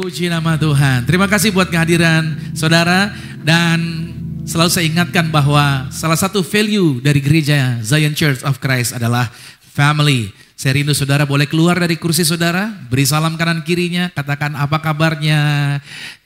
Puji nama Tuhan. Terima kasih buat kehadiran saudara. Dan selalu saya ingatkan bahwa salah satu value dari gereja Zion Church of Christ adalah family. Saya rindu saudara boleh keluar dari kursi saudara, beri salam kanan kirinya, katakan apa kabarnya.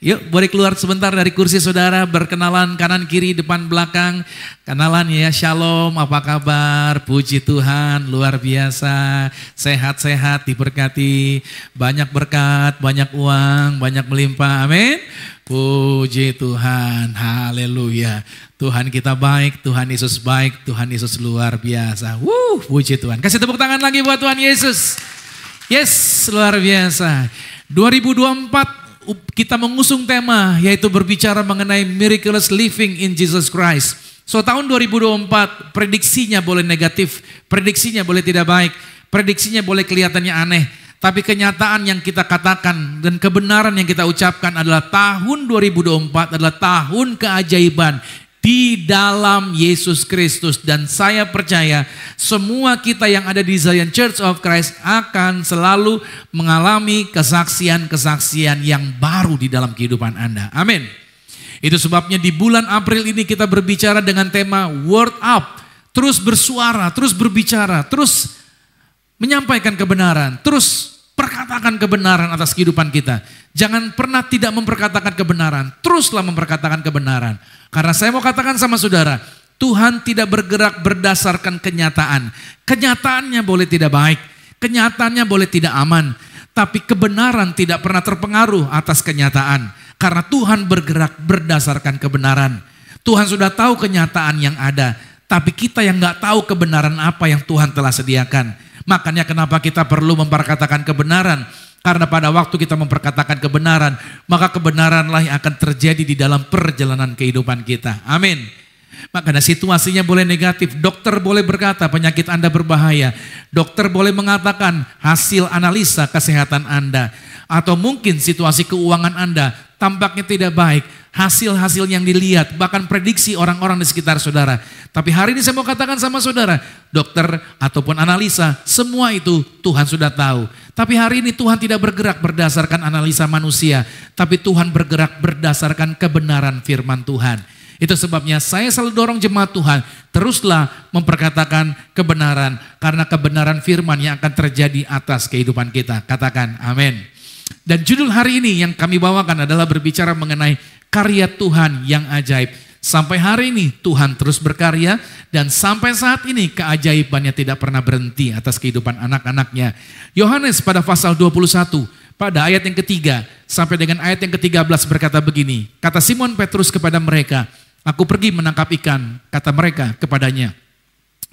Yuk boleh keluar sebentar dari kursi saudara, berkenalan kanan kiri depan belakang. Kenalan ya, shalom, apa kabar, puji Tuhan, luar biasa, sehat-sehat, diberkati, banyak berkat, banyak uang, banyak melimpah, amin. Puji Tuhan, haleluya. Tuhan kita baik, Tuhan Yesus baik, Tuhan Yesus luar biasa. Puji Tuhan. Kasih tepuk tangan lagi buat Tuhan Yesus. Yes, luar biasa. 2024 kita mengusung tema yaitu berbicara mengenai miraculous living in Jesus Christ. So tahun 2024 prediksinya boleh negatif, prediksinya boleh tidak baik, prediksinya boleh kelihatannya aneh. Tapi kenyataan yang kita katakan dan kebenaran yang kita ucapkan adalah tahun 2024 adalah tahun keajaiban di dalam Yesus Kristus. Dan saya percaya semua kita yang ada di Zion Church of Christ akan selalu mengalami kesaksian-kesaksian yang baru di dalam kehidupan Anda. Amin. Itu sebabnya di bulan April ini kita berbicara dengan tema Word Up. Terus bersuara, terus berbicara, terus menyampaikan kebenaran, terus perkatakan kebenaran atas kehidupan kita. Jangan pernah tidak memperkatakan kebenaran, teruslah memperkatakan kebenaran. Karena saya mau katakan sama saudara, Tuhan tidak bergerak berdasarkan kenyataan. Kenyataannya boleh tidak baik, kenyataannya boleh tidak aman, tapi kebenaran tidak pernah terpengaruh atas kenyataan. Karena Tuhan bergerak berdasarkan kebenaran. Tuhan sudah tahu kenyataan yang ada, tapi kita yang gak tahu kebenaran apa yang Tuhan telah sediakan. Makanya kenapa kita perlu memperkatakan kebenaran. Karena pada waktu kita memperkatakan kebenaran, maka kebenaranlah yang akan terjadi di dalam perjalanan kehidupan kita. Amin. Makanya situasinya boleh negatif. Dokter boleh berkata penyakit Anda berbahaya. Dokter boleh mengatakan hasil analisa kesehatan Anda. Atau mungkin situasi keuangan Anda tampaknya tidak baik. Hasil-hasil yang dilihat, bahkan prediksi orang-orang di sekitar saudara. Tapi hari ini saya mau katakan sama saudara, dokter ataupun analisa, semua itu Tuhan sudah tahu. Tapi hari ini Tuhan tidak bergerak berdasarkan analisa manusia, tapi Tuhan bergerak berdasarkan kebenaran firman Tuhan. Itu sebabnya saya selalu dorong jemaat Tuhan, teruslah memperkatakan kebenaran, karena kebenaran firman yang akan terjadi atas kehidupan kita. Katakan amin. Dan judul hari ini yang kami bawakan adalah berbicara mengenai karya Tuhan yang ajaib. Sampai hari ini Tuhan terus berkarya dan sampai saat ini keajaibannya tidak pernah berhenti atas kehidupan anak-anaknya. Yohanes pada pasal 21 pada ayat yang ketiga sampai dengan ayat yang ke-13 berkata begini. Kata Simon Petrus kepada mereka, aku pergi menangkap ikan. Kata mereka kepadanya,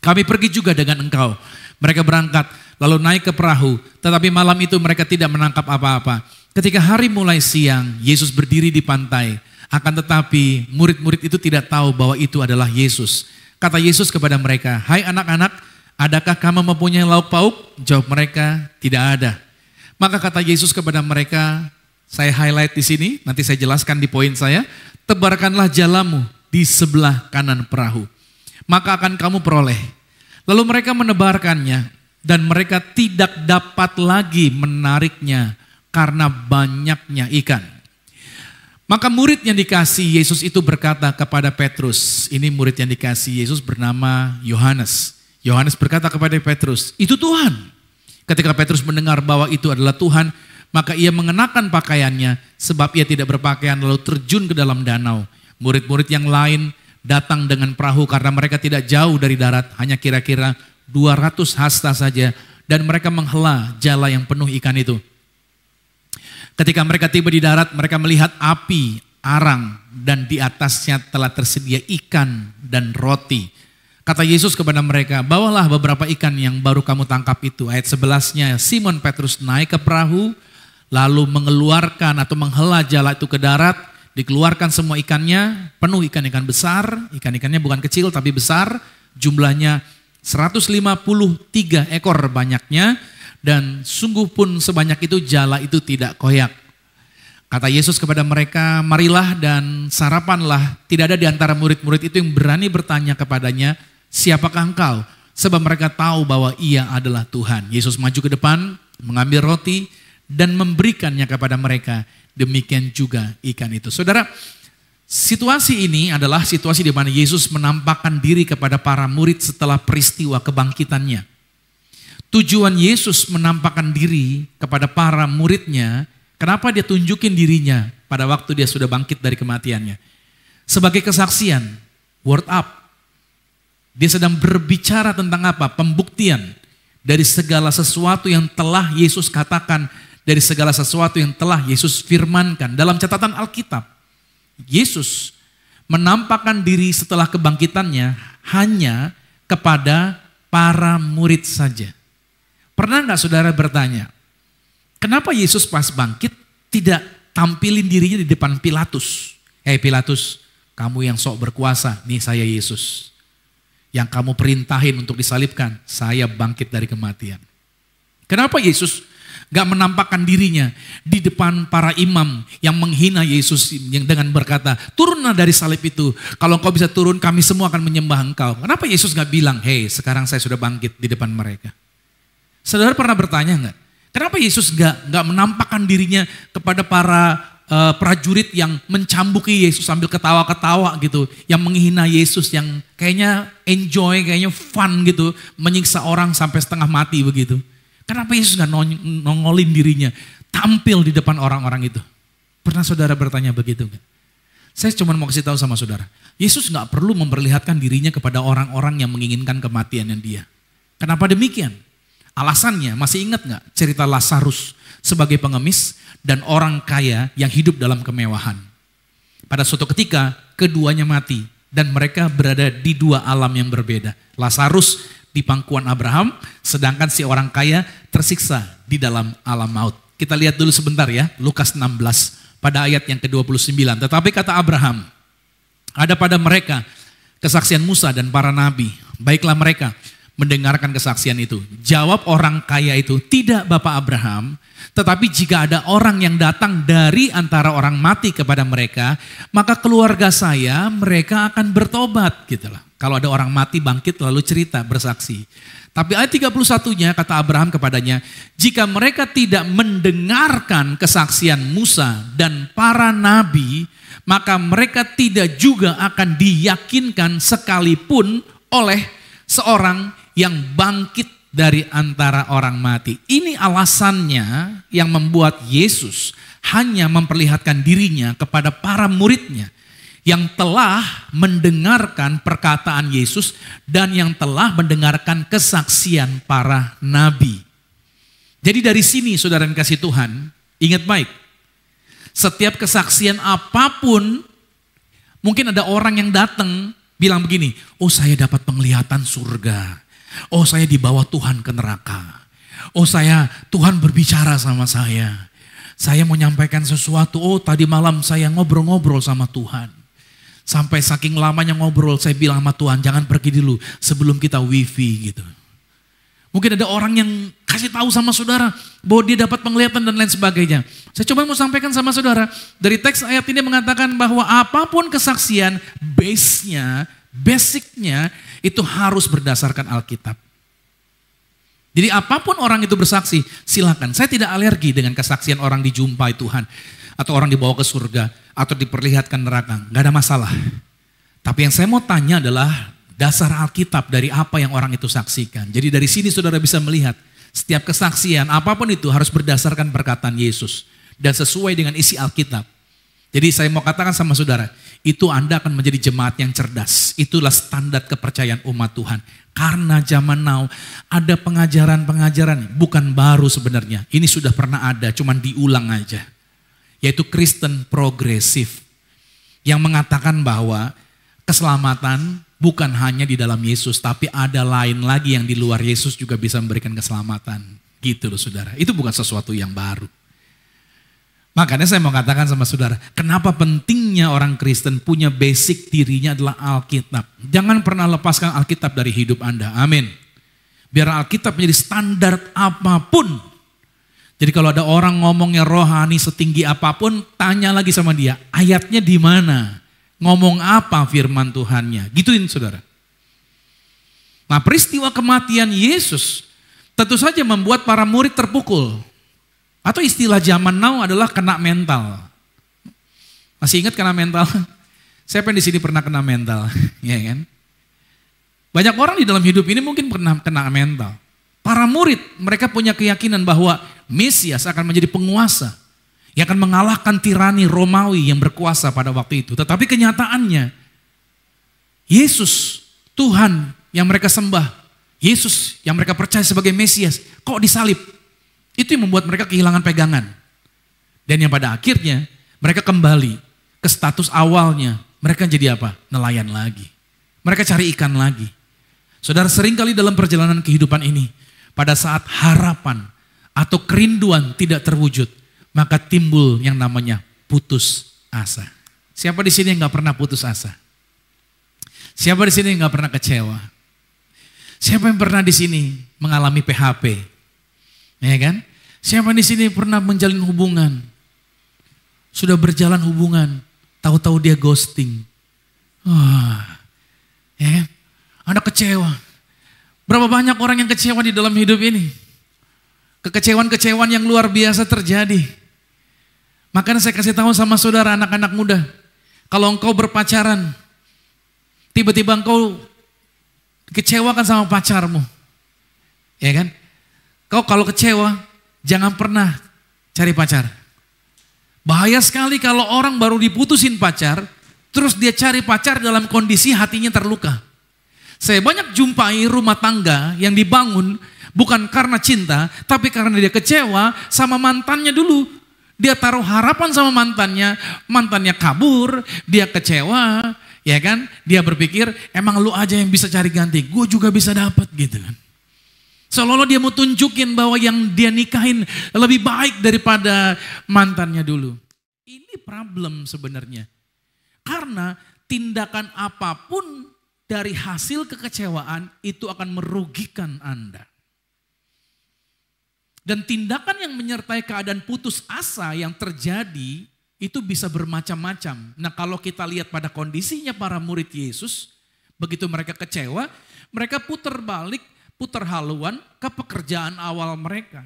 kami pergi juga dengan engkau. Mereka berangkat lalu naik ke perahu, tetapi malam itu mereka tidak menangkap apa-apa. Ketika hari mulai siang, Yesus berdiri di pantai. Akan tetapi murid-murid itu tidak tahu bahwa itu adalah Yesus. Kata Yesus kepada mereka, hai anak-anak, adakah kamu mempunyai lauk pauk? Jawab mereka, tidak ada. Maka kata Yesus kepada mereka, saya highlight di sini, nanti saya jelaskan di poin saya. Tebarkanlah jalamu di sebelah kanan perahu, maka akan kamu peroleh. Lalu mereka menebarkannya dan mereka tidak dapat lagi menariknya karena banyaknya ikan. Maka murid yang dikasih Yesus itu berkata kepada Petrus, ini murid yang dikasih Yesus bernama Yohanes. Yohanes berkata kepada Petrus, itu Tuhan. Ketika Petrus mendengar bahwa itu adalah Tuhan, maka ia mengenakan pakaiannya sebab ia tidak berpakaian lalu terjun ke dalam danau. Murid-murid yang lain datang dengan perahu karena mereka tidak jauh dari darat, hanya kira-kira 200 hasta saja, dan mereka menghela jala yang penuh ikan itu. Ketika mereka tiba di darat, mereka melihat api, arang, dan di atasnya telah tersedia ikan dan roti. Kata Yesus kepada mereka, bawalah beberapa ikan yang baru kamu tangkap itu. Ayat 11-nya, Simon Petrus naik ke perahu, lalu mengeluarkan atau menghela jala itu ke darat, dikeluarkan semua ikannya, penuh ikan-ikan besar, ikan-ikannya bukan kecil tapi besar, jumlahnya 153 ekor banyaknya, dan sungguh pun sebanyak itu jala itu tidak koyak. Kata Yesus kepada mereka, marilah dan sarapanlah. Tidak ada di antara murid-murid itu yang berani bertanya kepadanya, siapakah engkau? Sebab mereka tahu bahwa ia adalah Tuhan. Yesus maju ke depan, mengambil roti dan memberikannya kepada mereka. demikian juga ikan itu. Saudara, situasi ini adalah situasi di mana Yesus menampakkan diri kepada para murid setelah peristiwa kebangkitannya. Tujuan Yesus menampakkan diri kepada para muridnya, kenapa dia tunjukin dirinya pada waktu dia sudah bangkit dari kematiannya? Sebagai kesaksian, word up. Dia sedang berbicara tentang apa? Pembuktian dari segala sesuatu yang telah Yesus katakan, dari segala sesuatu yang telah Yesus firmankan. Dalam catatan Alkitab, Yesus menampakkan diri setelah kebangkitannya hanya kepada para murid saja. Pernah nggak saudara bertanya, kenapa Yesus pas bangkit tidak tampilin dirinya di depan Pilatus? Hei Pilatus, kamu yang sok berkuasa, nih saya Yesus. Yang kamu perintahin untuk disalibkan, saya bangkit dari kematian. Kenapa Yesus gak menampakkan dirinya di depan para imam yang menghina Yesus yang dengan berkata, turunlah dari salib itu, kalau engkau bisa turun kami semua akan menyembah engkau. Kenapa Yesus gak bilang, hei sekarang saya sudah bangkit di depan mereka? Saudara pernah bertanya gak? Kenapa Yesus gak menampakkan dirinya kepada para prajurit yang mencambuki Yesus sambil ketawa-ketawa gitu, yang menghina Yesus, yang kayaknya enjoy, kayaknya fun gitu, menyiksa orang sampai setengah mati begitu. Kenapa Yesus gak nongolin dirinya, tampil di depan orang-orang itu? Pernah saudara bertanya begitu gak? Saya cuma mau kasih tahu sama saudara, Yesus gak perlu memperlihatkan dirinya kepada orang-orang yang menginginkan kematiannya dia. Kenapa demikian? Alasannya, masih ingat gak cerita Lazarus sebagai pengemis dan orang kaya yang hidup dalam kemewahan? Pada suatu ketika keduanya mati dan mereka berada di dua alam yang berbeda. Lazarus di pangkuan Abraham, sedangkan si orang kaya tersiksa di dalam alam maut. Kita lihat dulu sebentar ya, Lukas 16 pada ayat yang ke-29. Tetapi kata Abraham, ada pada mereka kesaksian Musa dan para nabi, baiklah mereka mendengarkan kesaksian itu. Jawab orang kaya itu, tidak Bapak Abraham, tetapi jika ada orang yang datang dari antara orang mati kepada mereka, maka keluarga saya mereka akan bertobat gitu lah. Kalau ada orang mati bangkit lalu cerita bersaksi. Tapi ayat 31-nya kata Abraham kepadanya, jika mereka tidak mendengarkan kesaksian Musa dan para nabi, maka mereka tidak juga akan diyakinkan sekalipun oleh seorang yang bangkit dari antara orang mati. Ini alasannya yang membuat Yesus hanya memperlihatkan dirinya kepada para muridnya yang telah mendengarkan perkataan Yesus dan yang telah mendengarkan kesaksian para nabi. Jadi dari sini saudara yang kasih Tuhan, ingat baik, setiap kesaksian apapun, mungkin ada orang yang datang bilang begini, oh saya dapat penglihatan surga. Oh saya dibawa Tuhan ke neraka. Oh Tuhan berbicara sama saya. Saya mau nyampaikan sesuatu, oh tadi malam saya ngobrol-ngobrol sama Tuhan. Sampai saking lamanya ngobrol, saya bilang sama Tuhan, jangan pergi dulu sebelum kita wifi gitu. Mungkin ada orang yang kasih tahu sama saudara bahwa dia dapat penglihatan dan lain sebagainya. Saya coba mau sampaikan sama saudara, dari teks ayat ini mengatakan bahwa apapun kesaksian, basicnya itu harus berdasarkan Alkitab. Jadi apapun orang itu bersaksi, silakan. Saya tidak alergi dengan kesaksian orang dijumpai Tuhan, atau orang dibawa ke surga, atau diperlihatkan neraka, gak ada masalah. Tapi yang saya mau tanya adalah dasar Alkitab dari apa yang orang itu saksikan. Jadi dari sini saudara bisa melihat, setiap kesaksian apapun itu harus berdasarkan perkataan Yesus dan sesuai dengan isi Alkitab. Jadi saya mau katakan sama saudara, itu Anda akan menjadi jemaat yang cerdas. Itulah standar kepercayaan umat Tuhan. Karena zaman now ada pengajaran-pengajaran, bukan baru sebenarnya. Ini sudah pernah ada, cuman diulang aja. Yaitu Kristen progresif. Yang mengatakan bahwa keselamatan bukan hanya di dalam Yesus, tapi ada lain lagi yang di luar Yesus juga bisa memberikan keselamatan. Gitu loh saudara, itu bukan sesuatu yang baru. Makanya saya mau katakan sama saudara, kenapa pentingnya orang Kristen punya basic dirinya adalah Alkitab. Jangan pernah lepaskan Alkitab dari hidup Anda, amin. Biar Alkitab menjadi standar apapun. Jadi kalau ada orang ngomongnya rohani setinggi apapun, tanya lagi sama dia, ayatnya di mana? Ngomong apa firman Tuhannya? Gituin saudara. Nah peristiwa kematian Yesus tentu saja membuat para murid terpukul. Atau istilah zaman now adalah kena mental. Masih ingat kena mental? Siapa yang di sini pernah kena mental? Ya kan? Banyak orang di dalam hidup ini mungkin pernah kena mental. Para murid, mereka punya keyakinan bahwa Mesias akan menjadi penguasa yang akan mengalahkan tirani Romawi yang berkuasa pada waktu itu. Tetapi kenyataannya, Yesus, Tuhan yang mereka sembah, Yesus yang mereka percaya sebagai Mesias, kok disalib? Itu yang membuat mereka kehilangan pegangan. Dan yang pada akhirnya, mereka kembali ke status awalnya. Mereka jadi apa? Nelayan lagi. Mereka cari ikan lagi. Saudara, seringkali dalam perjalanan kehidupan ini, pada saat harapan atau kerinduan tidak terwujud, maka timbul yang namanya putus asa. Siapa di sini yang gak pernah putus asa? Siapa di sini yang gak pernah kecewa? Siapa yang pernah di sini mengalami PHP? Ya kan? Siapa di sini pernah menjalin hubungan? Sudah berjalan hubungan, tahu-tahu dia ghosting. Wah, ya kan? Anda kecewa. Berapa banyak orang yang kecewa di dalam hidup ini? Kekecewaan-kecewaan yang luar biasa terjadi. Makanya saya kasih tahu sama saudara anak-anak muda. Kalau engkau berpacaran, tiba-tiba engkau kecewakan sama pacarmu. Ya kan? Kau kalau kecewa, jangan pernah cari pacar. Bahaya sekali kalau orang baru diputusin pacar, terus dia cari pacar dalam kondisi hatinya terluka. Saya banyak jumpai rumah tangga yang dibangun bukan karena cinta, tapi karena dia kecewa sama mantannya dulu. Dia taruh harapan sama mantannya kabur, dia kecewa, ya kan? Dia berpikir emang lu aja yang bisa cari ganti, gue juga bisa dapat gitu kan. Seolah-olah dia mau tunjukin bahwa yang dia nikahin lebih baik daripada mantannya dulu. Ini problem sebenarnya. Karena tindakan apapun dari hasil kekecewaan itu akan merugikan Anda. Dan tindakan yang menyertai keadaan putus asa yang terjadi itu bisa bermacam-macam. Nah, kalau kita lihat pada kondisinya para murid Yesus, begitu mereka kecewa, mereka putar balik, putar haluan ke pekerjaan awal mereka.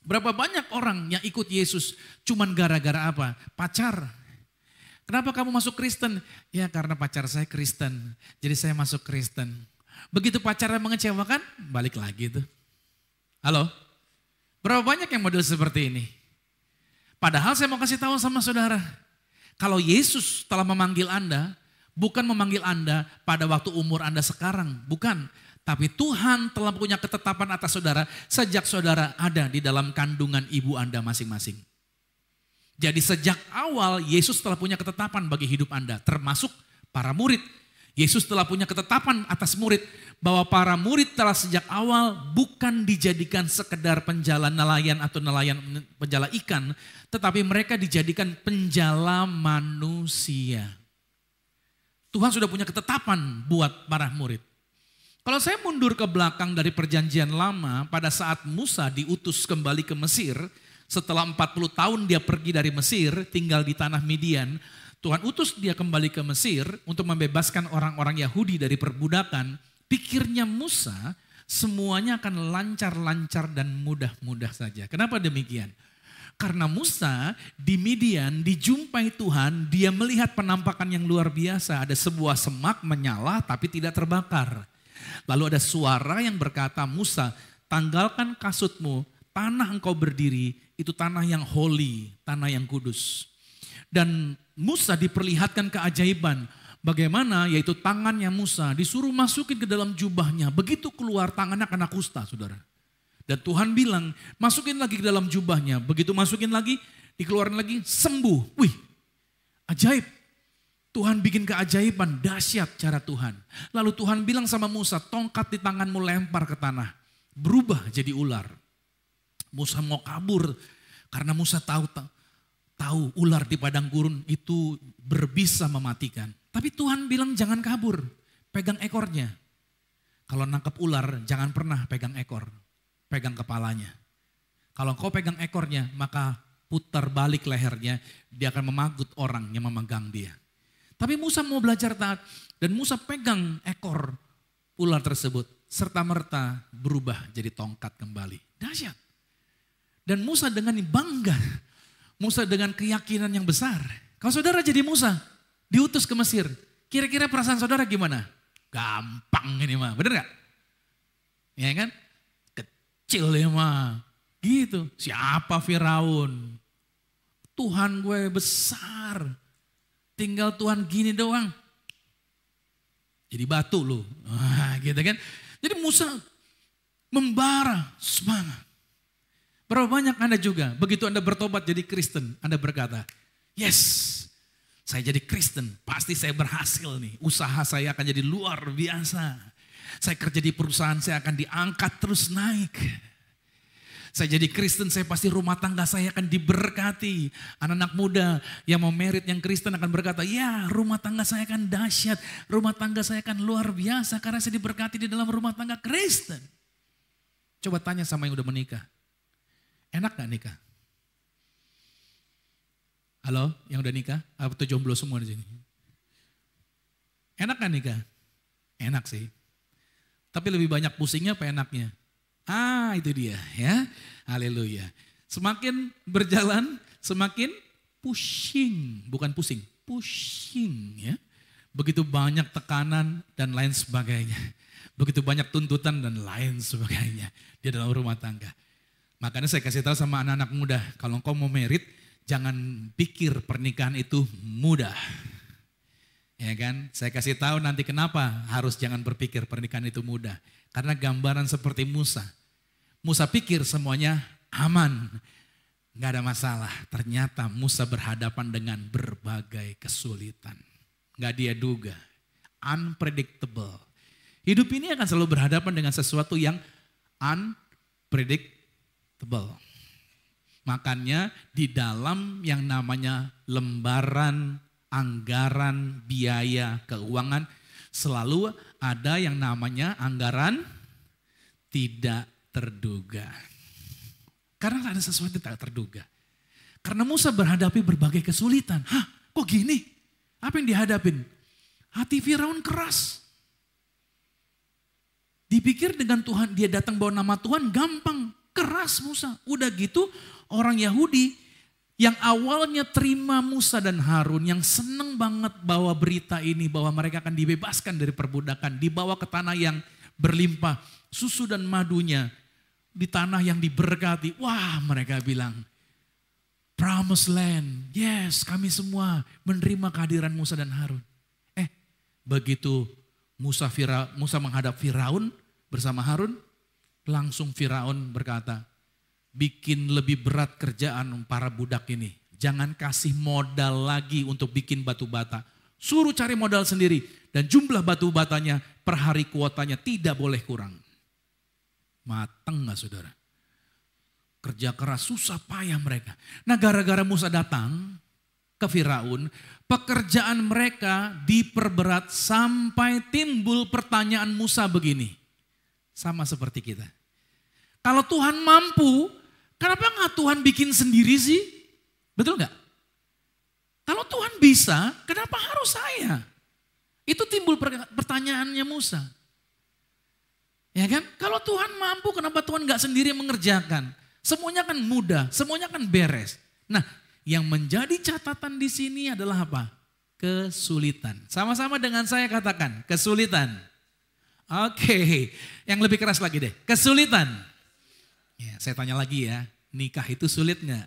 Berapa banyak orang yang ikut Yesus cuman gara-gara apa? Pacar. Kenapa kamu masuk Kristen? Ya karena pacar saya Kristen, jadi saya masuk Kristen. Begitu pacarnya mengecewakan, balik lagi tuh. Halo? Berapa banyak yang model seperti ini? Padahal saya mau kasih tahu sama saudara, kalau Yesus telah memanggil Anda, bukan memanggil Anda pada waktu umur Anda sekarang, bukan. Tapi Tuhan telah punya ketetapan atas saudara sejak saudara ada di dalam kandungan ibu Anda masing-masing. Jadi sejak awal Yesus telah punya ketetapan bagi hidup Anda, termasuk para murid. Yesus telah punya ketetapan atas murid, bahwa para murid telah sejak awal bukan dijadikan sekedar penjala nelayan atau nelayan penjala ikan, tetapi mereka dijadikan penjala manusia. Tuhan sudah punya ketetapan buat para murid. Kalau saya mundur ke belakang dari perjanjian lama, pada saat Musa diutus kembali ke Mesir, setelah 40 tahun dia pergi dari Mesir, tinggal di tanah Midian, Tuhan utus dia kembali ke Mesir untuk membebaskan orang-orang Yahudi dari perbudakan. Pikirnya Musa semuanya akan lancar-lancar dan mudah-mudah saja. Kenapa demikian? Karena Musa di Midian dijumpai Tuhan, dia melihat penampakan yang luar biasa. Ada sebuah semak menyala tapi tidak terbakar. Lalu ada suara yang berkata, Musa, tanggalkan kasutmu, tanah engkau berdiri, itu tanah yang holy, tanah yang kudus. Dan Musa diperlihatkan keajaiban. Bagaimana yaitu tangannya Musa disuruh masukin ke dalam jubahnya. Begitu keluar tangannya kena kusta, saudara. Dan Tuhan bilang masukin lagi ke dalam jubahnya. Begitu masukin lagi, dikeluarin lagi, sembuh. Wih, ajaib. Tuhan bikin keajaiban, dahsyat cara Tuhan. Lalu Tuhan bilang sama Musa, tongkat di tanganmu lempar ke tanah. Berubah jadi ular. Musa mau kabur karena Musa tahu ular di padang gurun itu berbisa mematikan. Tapi Tuhan bilang jangan kabur, pegang ekornya. Kalau nangkep ular jangan pernah pegang ekor, pegang kepalanya. Kalau kau pegang ekornya maka putar balik lehernya, dia akan memagut orang yang memegang dia. Tapi Musa mau belajar taat dan Musa pegang ekor ular tersebut serta merta berubah jadi tongkat kembali. Dahsyat. Dan Musa dengan bangga, Musa dengan keyakinan yang besar. Kalau saudara jadi Musa, diutus ke Mesir, kira-kira perasaan saudara gimana? Gampang ini mah, bener gak? Ya kan? Kecil ya mah, gitu. Siapa Firaun? Tuhan gue besar, tinggal Tuhan gini doang. Jadi batu loh, gitu kan. Jadi Musa membara semangat. Berapa banyak Anda juga, begitu Anda bertobat jadi Kristen, Anda berkata, yes, saya jadi Kristen, pasti saya berhasil nih. Usaha saya akan jadi luar biasa. Saya kerja di perusahaan, saya akan diangkat terus naik. Saya jadi Kristen, saya pasti rumah tangga saya akan diberkati. Anak-anak muda yang mau merit yang Kristen akan berkata, ya rumah tangga saya akan dahsyat. Rumah tangga saya akan luar biasa karena saya diberkati di dalam rumah tangga Kristen. Coba tanya sama yang udah menikah. Enak gak nikah? Halo, yang udah nikah? Atau jomblo semua di sini? Enak gak nikah? Enak sih. Tapi lebih banyak pusingnya apa enaknya? Itu dia ya. Haleluya. Semakin berjalan, semakin pusing. Bukan pusing, pusing ya. Begitu banyak tekanan dan lain sebagainya. Begitu banyak tuntutan dan lain sebagainya di dalam rumah tangga. Makanya saya kasih tahu sama anak-anak muda, kalau engkau mau merit, jangan pikir pernikahan itu mudah. Ya kan? Saya kasih tahu nanti kenapa harus jangan berpikir pernikahan itu mudah. Karena gambaran seperti Musa. Musa pikir semuanya aman, gak ada masalah. Ternyata Musa berhadapan dengan berbagai kesulitan. Gak dia duga, unpredictable. Hidup ini akan selalu berhadapan dengan sesuatu yang unpredictable. Makanya di dalam yang namanya lembaran, anggaran, biaya, keuangan, selalu ada yang namanya anggaran tidak terduga. Karena ada sesuatu yang tak terduga. Karena Musa berhadapi berbagai kesulitan. Kok gini? Apa yang dihadapin? Hati Firaun keras. Dipikir dengan Tuhan, dia datang bawa nama Tuhan, gampang. Keras Musa. Udah gitu orang Yahudi yang awalnya terima Musa dan Harun, yang seneng banget bawa berita ini bahwa mereka akan dibebaskan dari perbudakan, dibawa ke tanah yang berlimpah, susu dan madunya, di tanah yang diberkati. Wah, mereka bilang, promised land, yes, kami semua menerima kehadiran Musa dan Harun. Begitu Musa menghadap Firaun bersama Harun, langsung Firaun berkata, bikin lebih berat kerjaan para budak ini. Jangan kasih modal lagi untuk bikin batu bata. Suruh cari modal sendiri. Dan jumlah batu batanya per hari kuotanya tidak boleh kurang. Mateng gak saudara? Kerja keras, susah payah mereka. Nah gara-gara Musa datang ke Firaun, pekerjaan mereka diperberat sampai timbul pertanyaan Musa begini. Sama seperti kita. Kalau Tuhan mampu, kenapa nggak Tuhan bikin sendiri sih? Betul nggak? Kalau Tuhan bisa, kenapa harus saya? Itu timbul pertanyaannya Musa. Ya kan? Kalau Tuhan mampu, kenapa Tuhan nggak sendiri mengerjakan? Semuanya kan mudah, semuanya kan beres. Nah, yang menjadi catatan di sini adalah apa? Kesulitan. Sama-sama dengan saya katakan, kesulitan. Oke, yang lebih keras lagi deh, kesulitan. Ya, saya tanya lagi ya, nikah itu sulit gak?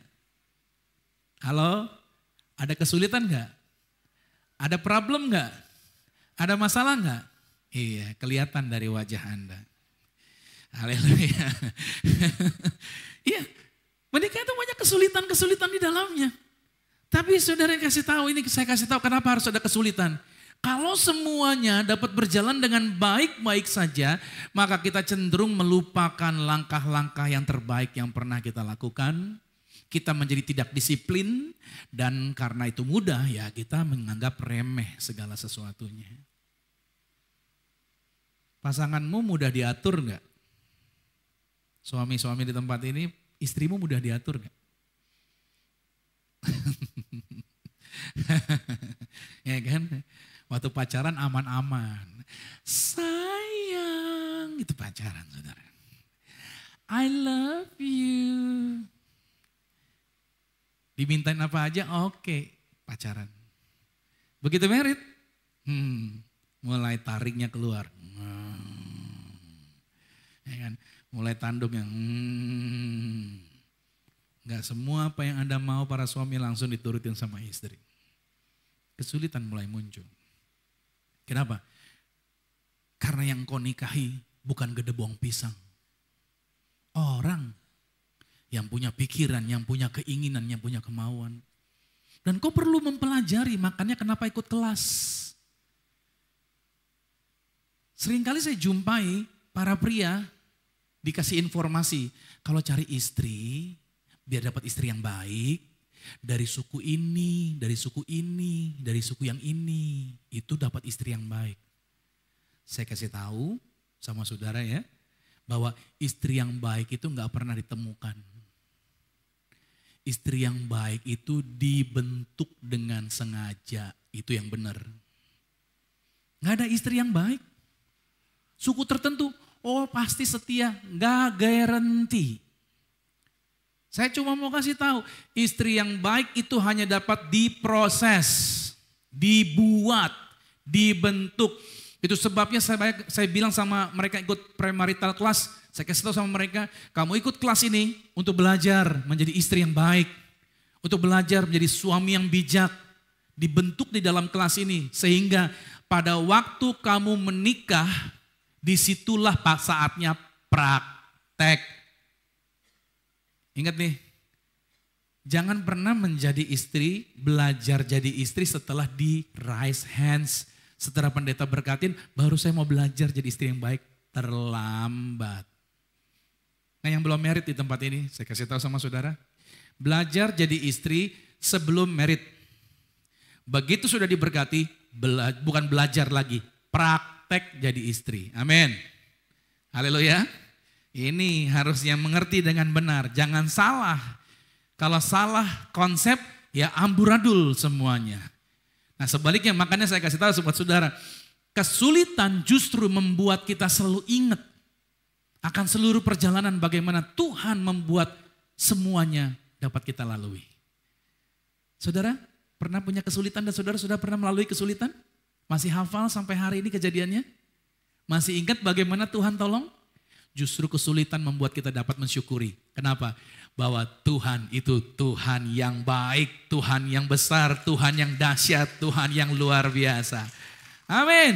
Halo, ada kesulitan gak? Ada problem gak? Ada masalah gak? Iya, kelihatan dari wajah Anda. Haleluya. Iya, menikah itu banyak kesulitan-kesulitan di dalamnya. Tapi saudara kasih tahu, ini saya kasih tahu kenapa harus ada kesulitan. Kalau semuanya dapat berjalan dengan baik-baik saja, maka kita cenderung melupakan langkah-langkah yang terbaik yang pernah kita lakukan. Kita menjadi tidak disiplin dan karena itu mudah ya kita menganggap remeh segala sesuatunya. Pasanganmu mudah diatur enggak? Suami-suami di tempat ini, istrimu mudah diatur enggak? Ya kan? Waktu pacaran aman-aman. Sayang, itu pacaran saudara. I love you. Dimintain apa aja, oke, pacaran. Begitu married, mulai tariknya keluar. Ya kan? Mulai tanduk yang nggak semua apa yang Anda mau para suami langsung diturutin sama istri. Kesulitan mulai muncul. Kenapa? Karena yang kau nikahi bukan gedebong pisang. Orang yang punya pikiran, yang punya keinginan, yang punya kemauan. Dan kau perlu mempelajari, makanya kenapa ikut kelas. Seringkali saya jumpai para pria dikasih informasi, kalau cari istri, biar dapat istri yang baik, dari suku ini, dari suku ini, dari suku yang ini, itu dapat istri yang baik. Saya kasih tahu sama saudara ya, bahwa istri yang baik itu gak pernah ditemukan. Istri yang baik itu dibentuk dengan sengaja, itu yang benar. Gak ada istri yang baik. Suku tertentu, oh pasti setia, gak garanti. Saya cuma mau kasih tahu, istri yang baik itu hanya dapat diproses, dibuat, dibentuk. Itu sebabnya saya bilang sama mereka ikut premarital class, saya kasih tahu sama mereka, kamu ikut kelas ini untuk belajar menjadi istri yang baik, untuk belajar menjadi suami yang bijak, dibentuk di dalam kelas ini, sehingga pada waktu kamu menikah, disitulah saatnya praktek. Ingat nih, jangan pernah menjadi istri, belajar jadi istri setelah di raise hands. Setelah pendeta berkatin, baru saya mau belajar jadi istri yang baik. Terlambat. Nah yang belum married di tempat ini, saya kasih tahu sama saudara. Belajar jadi istri sebelum married. Begitu sudah diberkati, bukan belajar lagi, praktek jadi istri. Amin. Haleluya. Ini harusnya mengerti dengan benar, jangan salah. Kalau salah konsep, ya amburadul semuanya. Nah sebaliknya makanya saya kasih tahu sobat saudara, kesulitan justru membuat kita selalu ingat akan seluruh perjalanan bagaimana Tuhan membuat semuanya dapat kita lalui. Saudara pernah punya kesulitan dan saudara sudah pernah melalui kesulitan? Masih hafal sampai hari ini kejadiannya? Masih ingat bagaimana Tuhan tolong? Justru kesulitan membuat kita dapat mensyukuri. Kenapa? Bahwa Tuhan itu Tuhan yang baik, Tuhan yang besar, Tuhan yang dahsyat, Tuhan yang luar biasa. Amin.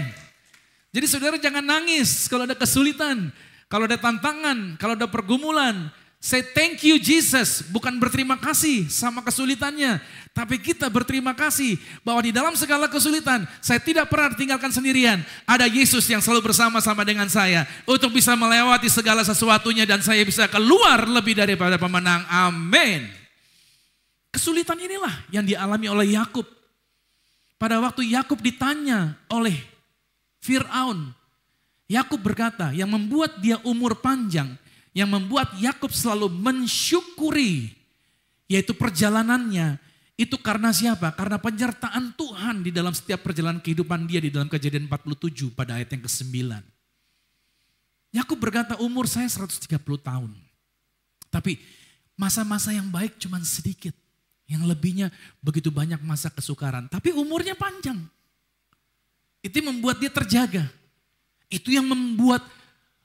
Jadi saudara jangan nangis kalau ada kesulitan, kalau ada tantangan, kalau ada pergumulan. Say thank you Jesus, bukan berterima kasih sama kesulitannya. Tapi kita berterima kasih bahwa di dalam segala kesulitan, saya tidak pernah ditinggalkan sendirian. Ada Yesus yang selalu bersama-sama dengan saya untuk bisa melewati segala sesuatunya dan saya bisa keluar lebih daripada pemenang. Amin. Kesulitan inilah yang dialami oleh Yakub. Pada waktu Yakub ditanya oleh Fir'aun, Yakub berkata, yang membuat dia umur panjang, yang membuat Yakub selalu mensyukuri, yaitu perjalanannya, itu karena siapa? Karena penyertaan Tuhan di dalam setiap perjalanan kehidupan dia di dalam Kejadian 47 pada ayat yang ke-9. Yakub berkata umur saya 130 tahun. Tapi masa-masa yang baik cuma sedikit. Yang lebihnya begitu banyak masa kesukaran. Tapi umurnya panjang. Itu membuat dia terjaga. Itu yang membuat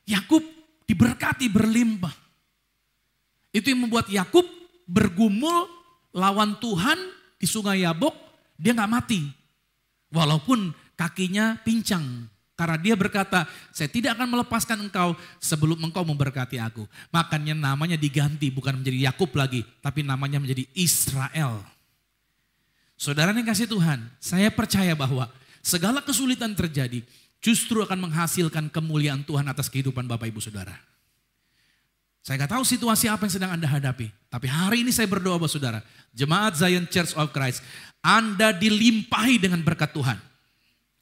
Yakub diberkati berlimpah. Itu yang membuat Yakub bergumul lawan Tuhan di sungai Yabok, dia gak mati. Walaupun kakinya pincang. Karena dia berkata, saya tidak akan melepaskan engkau sebelum engkau memberkati aku. Makanya namanya diganti, bukan menjadi Yakub lagi, tapi namanya menjadi Israel. Saudara yang kasih Tuhan, saya percaya bahwa segala kesulitan terjadi, justru akan menghasilkan kemuliaan Tuhan atas kehidupan Bapak Ibu Saudara. Saya gak tahu situasi apa yang sedang Anda hadapi. Tapi hari ini saya berdoa buat saudara. Jemaat Zion Church of Christ. Anda dilimpahi dengan berkat Tuhan.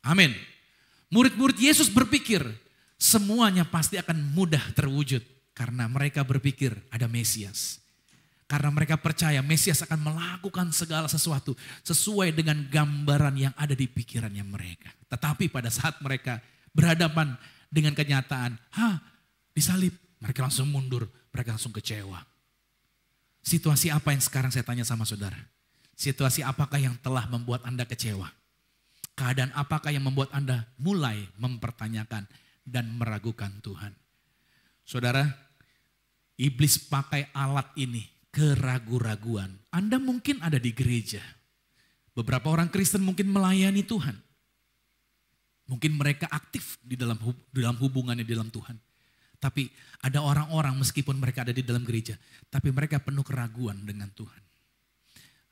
Amin. Murid-murid Yesus berpikir semuanya pasti akan mudah terwujud. Karena mereka berpikir ada Mesias. Karena mereka percaya Mesias akan melakukan segala sesuatu sesuai dengan gambaran yang ada di pikirannya mereka. Tetapi pada saat mereka berhadapan dengan kenyataan, disalib, mereka langsung mundur, mereka langsung kecewa. Situasi apa yang sekarang saya tanya sama saudara? Situasi apakah yang telah membuat Anda kecewa? Keadaan apakah yang membuat Anda mulai mempertanyakan dan meragukan Tuhan? Saudara, iblis pakai alat ini, keraguan-raguan. Anda mungkin ada di gereja. Beberapa orang Kristen mungkin melayani Tuhan. Mungkin mereka aktif di dalam hubungannya di dalam Tuhan. Tapi ada orang-orang meskipun mereka ada di dalam gereja, tapi mereka penuh keraguan dengan Tuhan.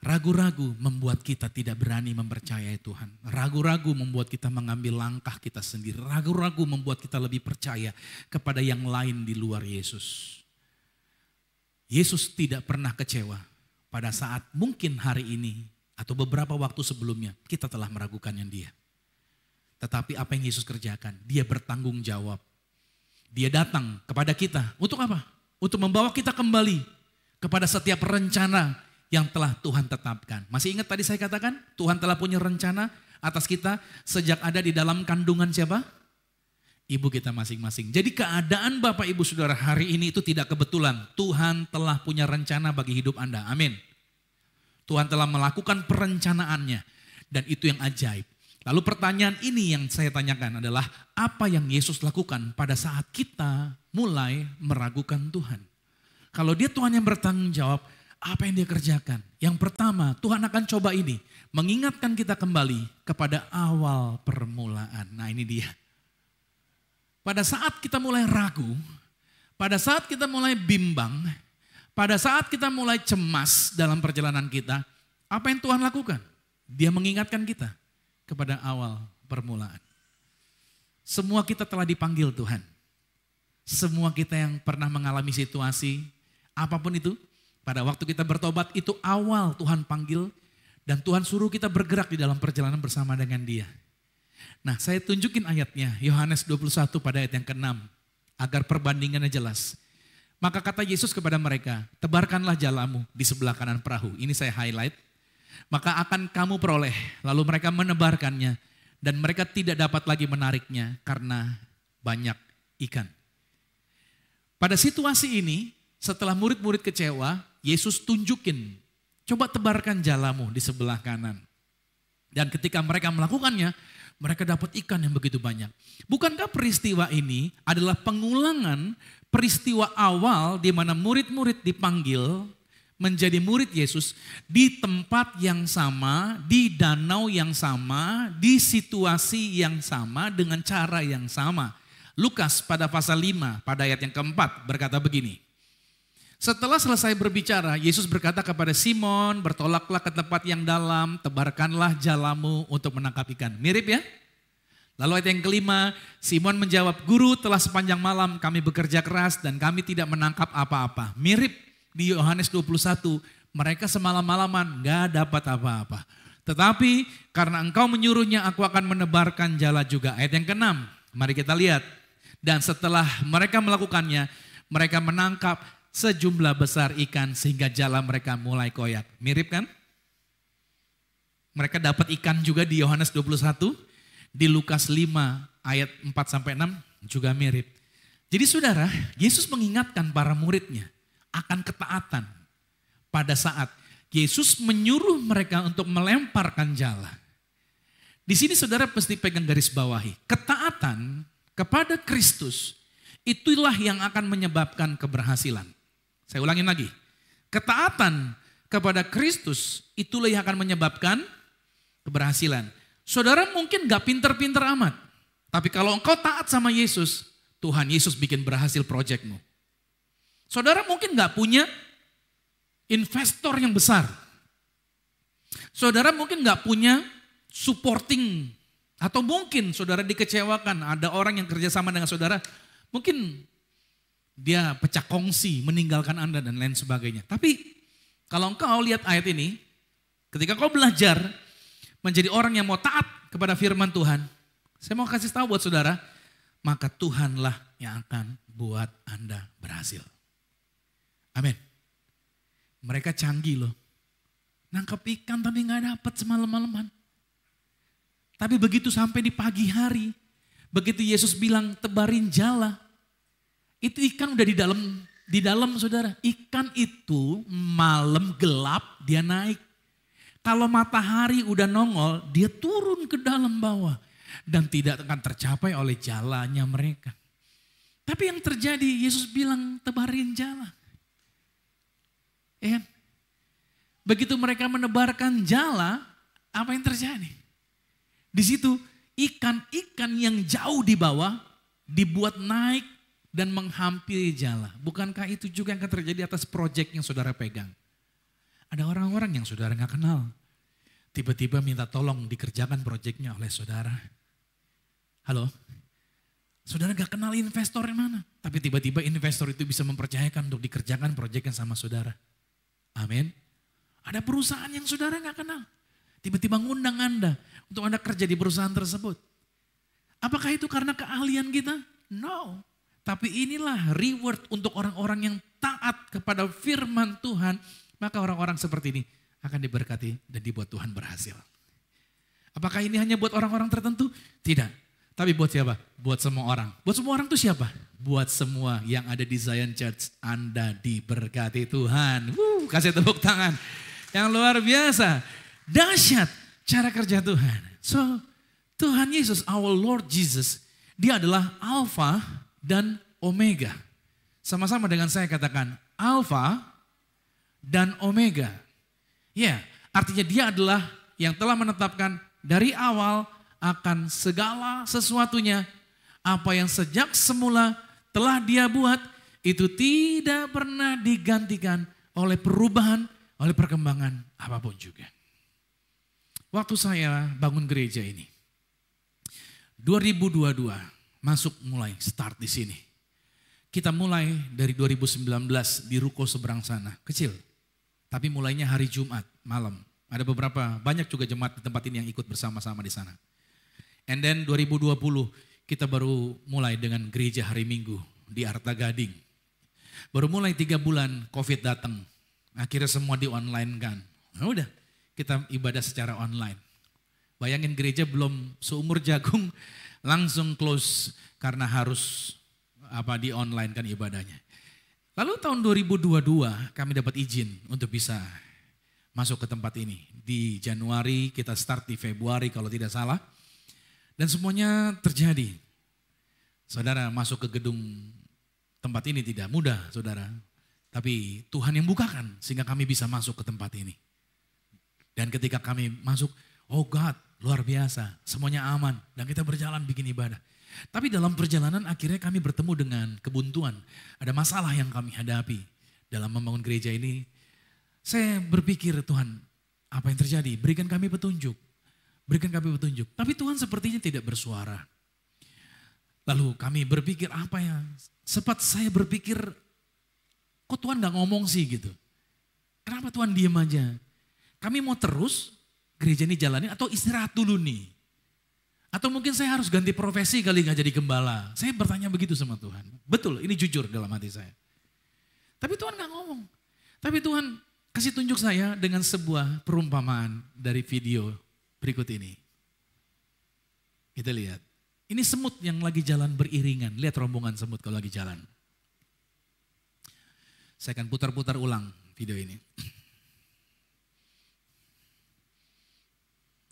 Ragu-ragu membuat kita tidak berani mempercayai Tuhan. Ragu-ragu membuat kita mengambil langkah kita sendiri. Ragu-ragu membuat kita lebih percaya kepada yang lain di luar Yesus. Yesus tidak pernah kecewa pada saat mungkin hari ini atau beberapa waktu sebelumnya kita telah meragukannya Dia. Tetapi apa yang Yesus kerjakan? Dia bertanggung jawab. Dia datang kepada kita. Untuk apa? Untuk membawa kita kembali kepada setiap rencana yang telah Tuhan tetapkan. Masih ingat tadi saya katakan? Tuhan telah punya rencana atas kita sejak ada di dalam kandungan siapa? Ibu kita masing-masing. Jadi keadaan Bapak Ibu Saudara hari ini itu tidak kebetulan. Tuhan telah punya rencana bagi hidup Anda. Amin. Tuhan telah melakukan perencanaannya. Dan itu yang ajaib. Lalu pertanyaan ini yang saya tanyakan adalah apa yang Yesus lakukan pada saat kita mulai meragukan Tuhan. Kalau dia Tuhan yang bertanggung jawab, apa yang dia kerjakan? Yang pertama, Tuhan akan coba ini, mengingatkan kita kembali kepada awal permulaan. Nah ini dia. Pada saat kita mulai ragu, pada saat kita mulai bimbang, pada saat kita mulai cemas dalam perjalanan kita, apa yang Tuhan lakukan? Dia mengingatkan kita kepada awal permulaan. Semua kita telah dipanggil Tuhan. Semua kita yang pernah mengalami situasi, apapun itu, pada waktu kita bertobat itu awal Tuhan panggil dan Tuhan suruh kita bergerak di dalam perjalanan bersama dengan Dia. Nah, saya tunjukin ayatnya, Yohanes 21 pada ayat yang ke-6, agar perbandingannya jelas. Maka kata Yesus kepada mereka, tebarkanlah jalamu di sebelah kanan perahu. Ini saya highlight. Maka akan kamu peroleh. Lalu mereka menebarkannya dan mereka tidak dapat lagi menariknya karena banyak ikan. Pada situasi ini, setelah murid-murid kecewa, Yesus tunjukin, coba tebarkan jalamu di sebelah kanan. Dan ketika mereka melakukannya, mereka dapat ikan yang begitu banyak. Bukankah peristiwa ini adalah pengulangan peristiwa awal di mana murid-murid dipanggil menjadi murid Yesus di tempat yang sama, di danau yang sama, di situasi yang sama, dengan cara yang sama. Lukas pada pasal 5 pada ayat yang keempat berkata begini. Setelah selesai berbicara, Yesus berkata kepada Simon, bertolaklah ke tempat yang dalam, tebarkanlah jalamu untuk menangkap ikan. Mirip ya? Lalu ayat yang kelima, Simon menjawab, Guru, telah sepanjang malam kami bekerja keras dan kami tidak menangkap apa-apa. Mirip. Di Yohanes 21, mereka semalam-malaman gak dapat apa-apa. Tetapi karena engkau menyuruhnya, aku akan menebarkan jala juga. Ayat yang ke-6, mari kita lihat. Dan setelah mereka melakukannya, mereka menangkap sejumlah besar ikan sehingga jala mereka mulai koyak. Mirip kan? Mereka dapat ikan juga di Yohanes 21, di Lukas 5 ayat 4-6 juga mirip. Jadi saudara, Yesus mengingatkan para muridnya akan ketaatan pada saat Yesus menyuruh mereka untuk melemparkan jala. Di sini saudara pasti pegang garis bawahi. Ketaatan kepada Kristus itulah yang akan menyebabkan keberhasilan. Saya ulangin lagi. Ketaatan kepada Kristus itulah yang akan menyebabkan keberhasilan. Saudara mungkin gak pinter-pinter amat. Tapi kalau engkau taat sama Yesus, Tuhan Yesus bikin berhasil proyekmu. Saudara mungkin gak punya investor yang besar. Saudara mungkin gak punya supporting. Atau mungkin saudara dikecewakan. Ada orang yang kerjasama dengan saudara. Mungkin dia pecah kongsi, meninggalkan Anda dan lain sebagainya. Tapi kalau engkau lihat ayat ini. Ketika kau belajar menjadi orang yang mau taat kepada firman Tuhan. Saya mau kasih tahu buat saudara. Maka Tuhanlah yang akan buat Anda berhasil. Amin. Mereka canggih loh. Nangkep ikan tapi gak dapat semalam-malaman. Tapi begitu sampai di pagi hari. Begitu Yesus bilang tebarin jala. Itu ikan udah di dalam Di dalam saudara, ikan itu malam gelap dia naik. Kalau matahari udah nongol, dia turun ke dalam bawah. Dan tidak akan tercapai oleh jalannya mereka. Tapi yang terjadi, Yesus bilang tebarin jala. Ya kan? Begitu mereka menebarkan jala, apa yang terjadi? Di situ ikan-ikan yang jauh di bawah dibuat naik dan menghampiri jala. Bukankah itu juga yang akan terjadi atas proyek yang saudara pegang? Ada orang-orang yang saudara gak kenal. Tiba-tiba minta tolong dikerjakan proyeknya oleh saudara. Halo? Saudara gak kenal investor yang mana. Tapi tiba-tiba investor itu bisa mempercayakan untuk dikerjakan proyeknya sama saudara. Amin. Ada perusahaan yang saudara gak kenal. Tiba-tiba ngundang Anda untuk Anda kerja di perusahaan tersebut. Apakah itu karena keahlian kita? No. Tapi inilah reward untuk orang-orang yang taat kepada firman Tuhan. Maka orang-orang seperti ini akan diberkati dan dibuat Tuhan berhasil. Apakah ini hanya buat orang-orang tertentu? Tidak. Tapi buat siapa? Buat semua orang. Buat semua orang itu siapa? Buat semua yang ada di Zion Church. Anda diberkati Tuhan. Kasih tepuk tangan. Yang luar biasa. Dahsyat cara kerja Tuhan. So, Tuhan Yesus, our Lord Jesus, dia adalah Alpha dan Omega. Sama-sama dengan saya katakan, Alpha dan Omega. Ya, artinya dia adalah yang telah menetapkan dari awal akan segala sesuatunya. Apa yang sejak semula telah dia buat, itu tidak pernah digantikan oleh perubahan, oleh perkembangan apapun juga. Waktu saya bangun gereja ini, 2022 masuk mulai start di sini. Kita mulai dari 2019 di ruko seberang sana, kecil. Tapi mulainya hari Jumat malam. Ada banyak juga jemaat di tempat ini yang ikut bersama-sama di sana. And then 2020 kita baru mulai dengan gereja hari Minggu di Arta Gading. Baru mulai 3 bulan COVID datang. Akhirnya semua di online kan. Nah udah kita ibadah secara online. Bayangin gereja belum seumur jagung langsung close karena harus di online kan ibadahnya. Lalu tahun 2022 kami dapat izin untuk bisa masuk ke tempat ini. Di Januari kita start di Februari kalau tidak salah. Dan semuanya terjadi. Saudara masuk ke gedung tempat ini tidak mudah saudara. Tapi Tuhan yang bukakan sehingga kami bisa masuk ke tempat ini. Dan ketika kami masuk, oh God, luar biasa. Semuanya aman dan kita berjalan bikin ibadah. Tapi dalam perjalanan akhirnya kami bertemu dengan kebuntuan. Ada masalah yang kami hadapi dalam membangun gereja ini. Saya berpikir Tuhan, apa yang terjadi? Berikan kami petunjuk. Berikan kami petunjuk. Tapi Tuhan sepertinya tidak bersuara. Lalu kami berpikir apa ya? Sempat saya berpikir, kok Tuhan gak ngomong sih gitu? Kenapa Tuhan diem aja? Kami mau terus gereja ini jalanin atau istirahat dulu nih? Atau mungkin saya harus ganti profesi kali gak jadi gembala? Saya bertanya begitu sama Tuhan. Betul, ini jujur dalam hati saya. Tapi Tuhan gak ngomong. Tapi Tuhan kasih tunjuk saya dengan sebuah perumpamaan dari video berikut ini. Kita lihat. Ini semut yang lagi jalan beriringan. Lihat rombongan semut kalau lagi jalan. Saya akan putar-putar ulang video ini.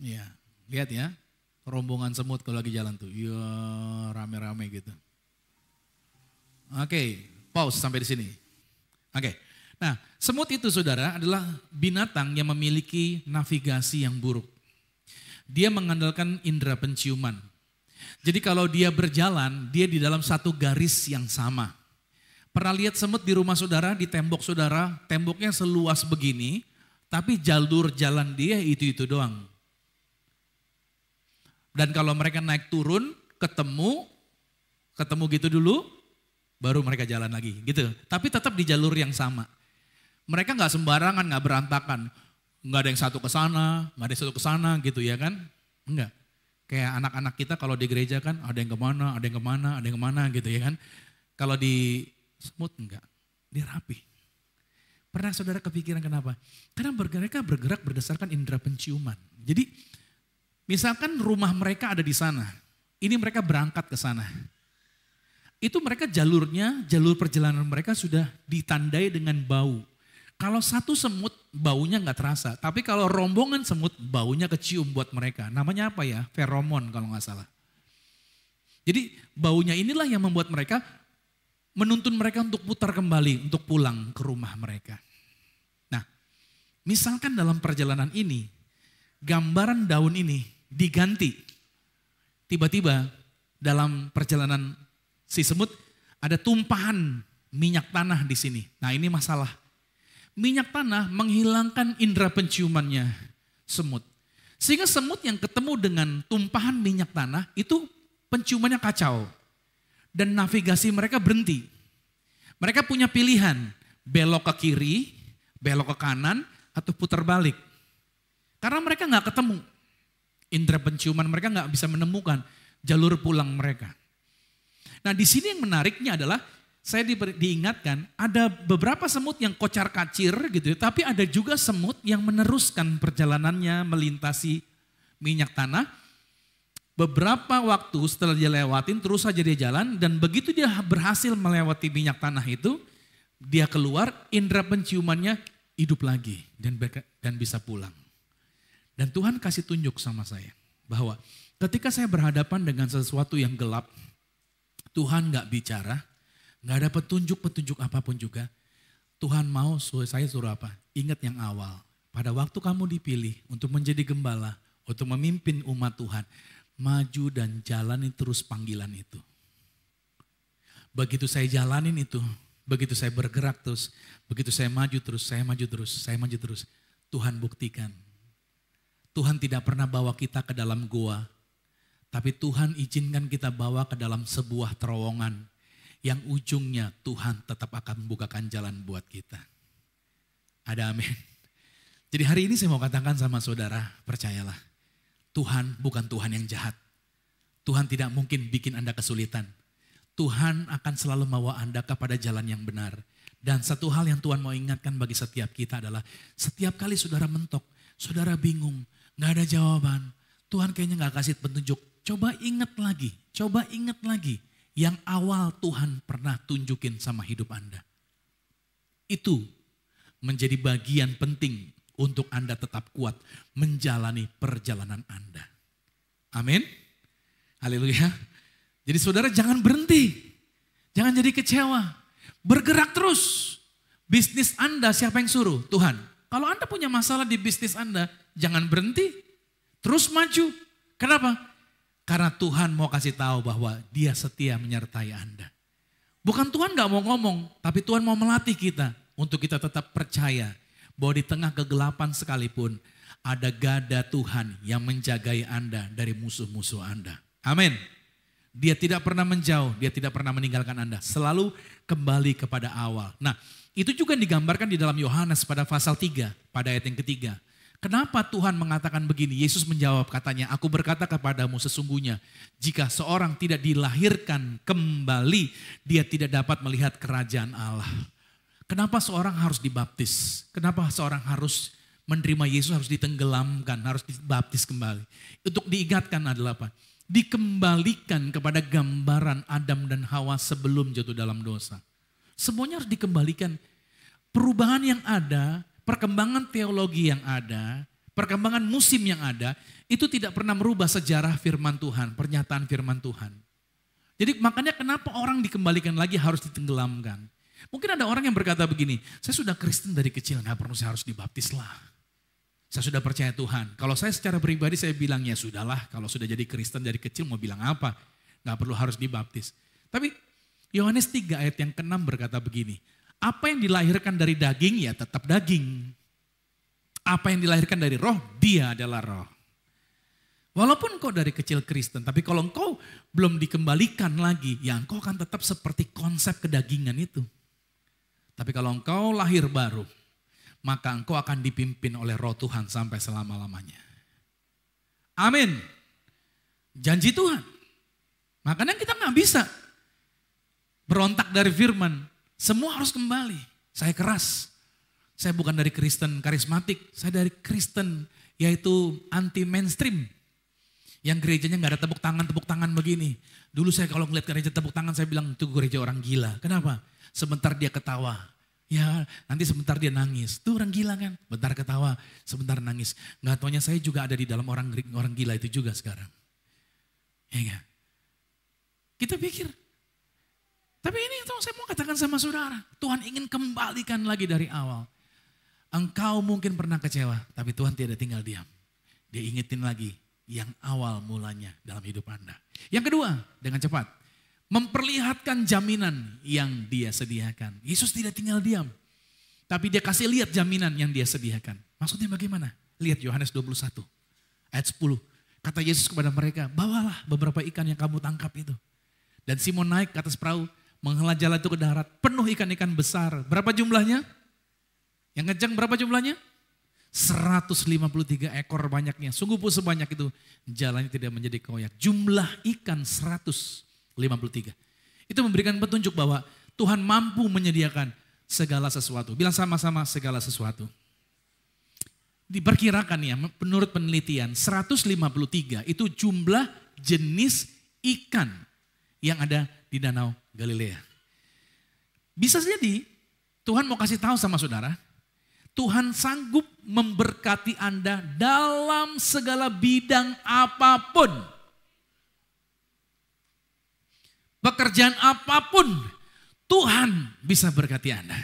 Ya, lihat ya. Rombongan semut kalau lagi jalan tuh. Ya, rame-rame gitu. Oke, pause sampai di sini. Oke. Nah, semut itu saudara adalah binatang yang memiliki navigasi yang buruk. Dia mengandalkan indera penciuman. Jadi kalau dia berjalan, dia di dalam satu garis yang sama. Pernah lihat semut di rumah saudara, di tembok saudara, temboknya seluas begini, tapi jalur jalan dia itu doang. Dan kalau mereka naik turun, ketemu gitu dulu, baru mereka jalan lagi gitu. Tapi tetap di jalur yang sama. Mereka gak sembarangan, gak berantakan. Gak ada yang satu ke sana, gak ada yang satu ke sana gitu ya kan. Enggak. Kayak anak-anak kita kalau di gereja kan ada yang kemana, ada yang kemana, ada yang kemana gitu ya kan. Kalau di semut enggak, dia rapi. Pernah saudara kepikiran kenapa? Karena mereka bergerak berdasarkan indera penciuman. Jadi misalkan rumah mereka ada di sana, ini mereka berangkat ke sana. itu mereka jalur perjalanan mereka sudah ditandai dengan bau. Kalau satu semut baunya nggak terasa, tapi kalau rombongan semut baunya kecium buat mereka. Namanya apa ya? Feromon kalau nggak salah. Jadi baunya inilah yang membuat mereka menuntun mereka untuk putar kembali, untuk pulang ke rumah mereka. Nah, misalkan dalam perjalanan ini, gambaran daun ini diganti. Tiba-tiba dalam perjalanan si semut ada tumpahan minyak tanah di sini. Nah, ini masalah. Minyak tanah menghilangkan indera penciumannya semut. Sehingga semut yang ketemu dengan tumpahan minyak tanah itu penciumannya kacau. Dan navigasi mereka berhenti. Mereka punya pilihan, belok ke kiri, belok ke kanan, atau putar balik. Karena mereka nggak ketemu. Indera penciuman mereka nggak bisa menemukan jalur pulang mereka. Nah, di sini yang menariknya adalah saya diingatkan ada beberapa semut yang kocar-kacir gitu ya, tapi ada juga semut yang meneruskan perjalanannya melintasi minyak tanah. Beberapa waktu setelah dia lewatin terus saja dia jalan, dan begitu dia berhasil melewati minyak tanah itu, dia keluar, indera penciumannya hidup lagi dan bisa pulang. Dan Tuhan kasih tunjuk sama saya bahwa ketika saya berhadapan dengan sesuatu yang gelap, Tuhan gak bicara, gak ada petunjuk-petunjuk apapun juga. Tuhan mau saya suruh apa? Ingat yang awal, pada waktu kamu dipilih untuk menjadi gembala, untuk memimpin umat Tuhan, maju dan jalani terus panggilan itu. Begitu saya jalanin itu, begitu saya bergerak terus, begitu saya maju terus, Tuhan buktikan. Tuhan tidak pernah bawa kita ke dalam goa, tapi Tuhan izinkan kita bawa ke dalam sebuah terowongan yang ujungnya Tuhan tetap akan membukakan jalan buat kita. Ada amin. Jadi hari ini saya mau katakan sama saudara, percayalah, Tuhan bukan Tuhan yang jahat. Tuhan tidak mungkin bikin Anda kesulitan. Tuhan akan selalu membawa Anda kepada jalan yang benar. Dan satu hal yang Tuhan mau ingatkan bagi setiap kita adalah, setiap kali saudara mentok, saudara bingung, gak ada jawaban, Tuhan kayaknya gak kasih petunjuk. Coba ingat lagi yang awal Tuhan pernah tunjukin sama hidup Anda. Itu menjadi bagian penting untuk Anda tetap kuat menjalani perjalanan Anda. Amin. Haleluya. Jadi saudara jangan berhenti. Jangan jadi kecewa. Bergerak terus. Bisnis Anda siapa yang suruh? Tuhan. Kalau Anda punya masalah di bisnis Anda, jangan berhenti. Terus maju. Kenapa? Karena Tuhan mau kasih tahu bahwa Dia setia menyertai Anda. Bukan Tuhan gak mau ngomong, tapi Tuhan mau melatih kita untuk kita tetap percaya bahwa di tengah kegelapan sekalipun ada gada Tuhan yang menjagai Anda dari musuh-musuh Anda. Amin. Dia tidak pernah menjauh, dia tidak pernah meninggalkan Anda. Selalu kembali kepada awal. Nah, itu juga digambarkan di dalam Yohanes pada pasal 3, pada ayat yang ketiga. Kenapa Tuhan mengatakan begini? Yesus menjawab katanya, aku berkata kepadamu sesungguhnya, jika seorang tidak dilahirkan kembali, dia tidak dapat melihat kerajaan Allah. Kenapa seorang harus dibaptis? Kenapa seorang harus menerima Yesus, harus ditenggelamkan, harus dibaptis kembali? Untuk diingatkan adalah apa? Dikembalikan kepada gambaran Adam dan Hawa sebelum jatuh dalam dosa. Semuanya harus dikembalikan. Perubahan yang ada, perkembangan teologi yang ada, perkembangan musim yang ada, itu tidak pernah merubah sejarah firman Tuhan, pernyataan firman Tuhan. Jadi makanya kenapa orang dikembalikan lagi harus ditenggelamkan. Mungkin ada orang yang berkata begini, saya sudah Kristen dari kecil, nggak perlu saya harus dibaptis lah. Saya sudah percaya Tuhan. Kalau saya secara pribadi saya bilang ya sudahlah, kalau sudah jadi Kristen dari kecil mau bilang apa, nggak perlu harus dibaptis. Tapi Yohanes 3 ayat yang ke-6 berkata begini, apa yang dilahirkan dari daging ya tetap daging. Apa yang dilahirkan dari roh, dia adalah roh. Walaupun engkau dari kecil Kristen, tapi kalau engkau belum dikembalikan lagi, ya engkau akan tetap seperti konsep kedagingan itu. Tapi kalau engkau lahir baru, maka engkau akan dipimpin oleh roh Tuhan sampai selama-lamanya. Amin. Janji Tuhan. Makanya kita gak bisa berontak dari firman. Semua harus kembali. Saya keras. Saya bukan dari Kristen karismatik. Saya dari Kristen yaitu anti mainstream. Yang gerejanya gak ada tepuk tangan begini. Dulu saya kalau ngeliat gereja tepuk tangan saya bilang itu gereja orang gila. Kenapa? Sebentar dia ketawa. Ya nanti sebentar dia nangis. Itu orang gila kan? Bentar ketawa, sebentar nangis. Gak taunya saya juga ada di dalam orang gila itu juga sekarang. Ya gak? Kita pikir. Tapi ini saya mau katakan sama saudara. Tuhan ingin kembalikan lagi dari awal. Engkau mungkin pernah kecewa, tapi Tuhan tidak tinggal diam. Dia ingetin lagi yang awal mulanya dalam hidup Anda. Yang kedua, dengan cepat. Memperlihatkan jaminan yang dia sediakan. Yesus tidak tinggal diam. Tapi dia kasih lihat jaminan yang dia sediakan. Maksudnya bagaimana? Lihat Yohanes 21 ayat 10. Kata Yesus kepada mereka, bawalah beberapa ikan yang kamu tangkap itu. Dan Simon naik ke atas perahu, menghela jala itu ke darat, penuh ikan-ikan besar. Berapa jumlahnya? Yang kencang berapa jumlahnya? 153 ekor banyaknya. Sungguh pun sebanyak itu jalannya tidak menjadi koyak. Jumlah ikan 153. Itu memberikan petunjuk bahwa Tuhan mampu menyediakan segala sesuatu. Bilang sama-sama segala sesuatu. Diperkirakan ya menurut penelitian 153 itu jumlah jenis ikan yang ada di Danau Galilea. Bisa jadi Tuhan mau kasih tahu sama saudara, Tuhan sanggup memberkati Anda dalam segala bidang apapun. Pekerjaan apapun, Tuhan bisa berkati Anda.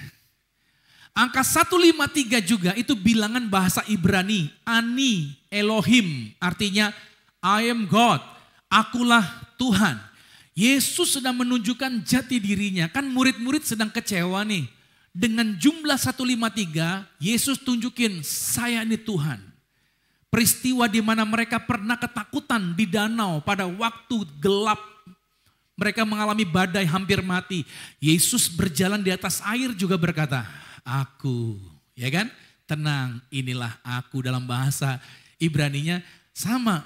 Angka 153 juga itu bilangan bahasa Ibrani, Ani Elohim, artinya I am God, akulah Tuhan. Yesus sedang menunjukkan jati dirinya, kan murid-murid sedang kecewa nih. Dengan jumlah 153, Yesus tunjukin saya ini Tuhan. Peristiwa di mana mereka pernah ketakutan di danau pada waktu gelap. Mereka mengalami badai hampir mati. Yesus berjalan di atas air juga berkata, aku, ya kan? Tenang, inilah aku dalam bahasa Ibraninya sama.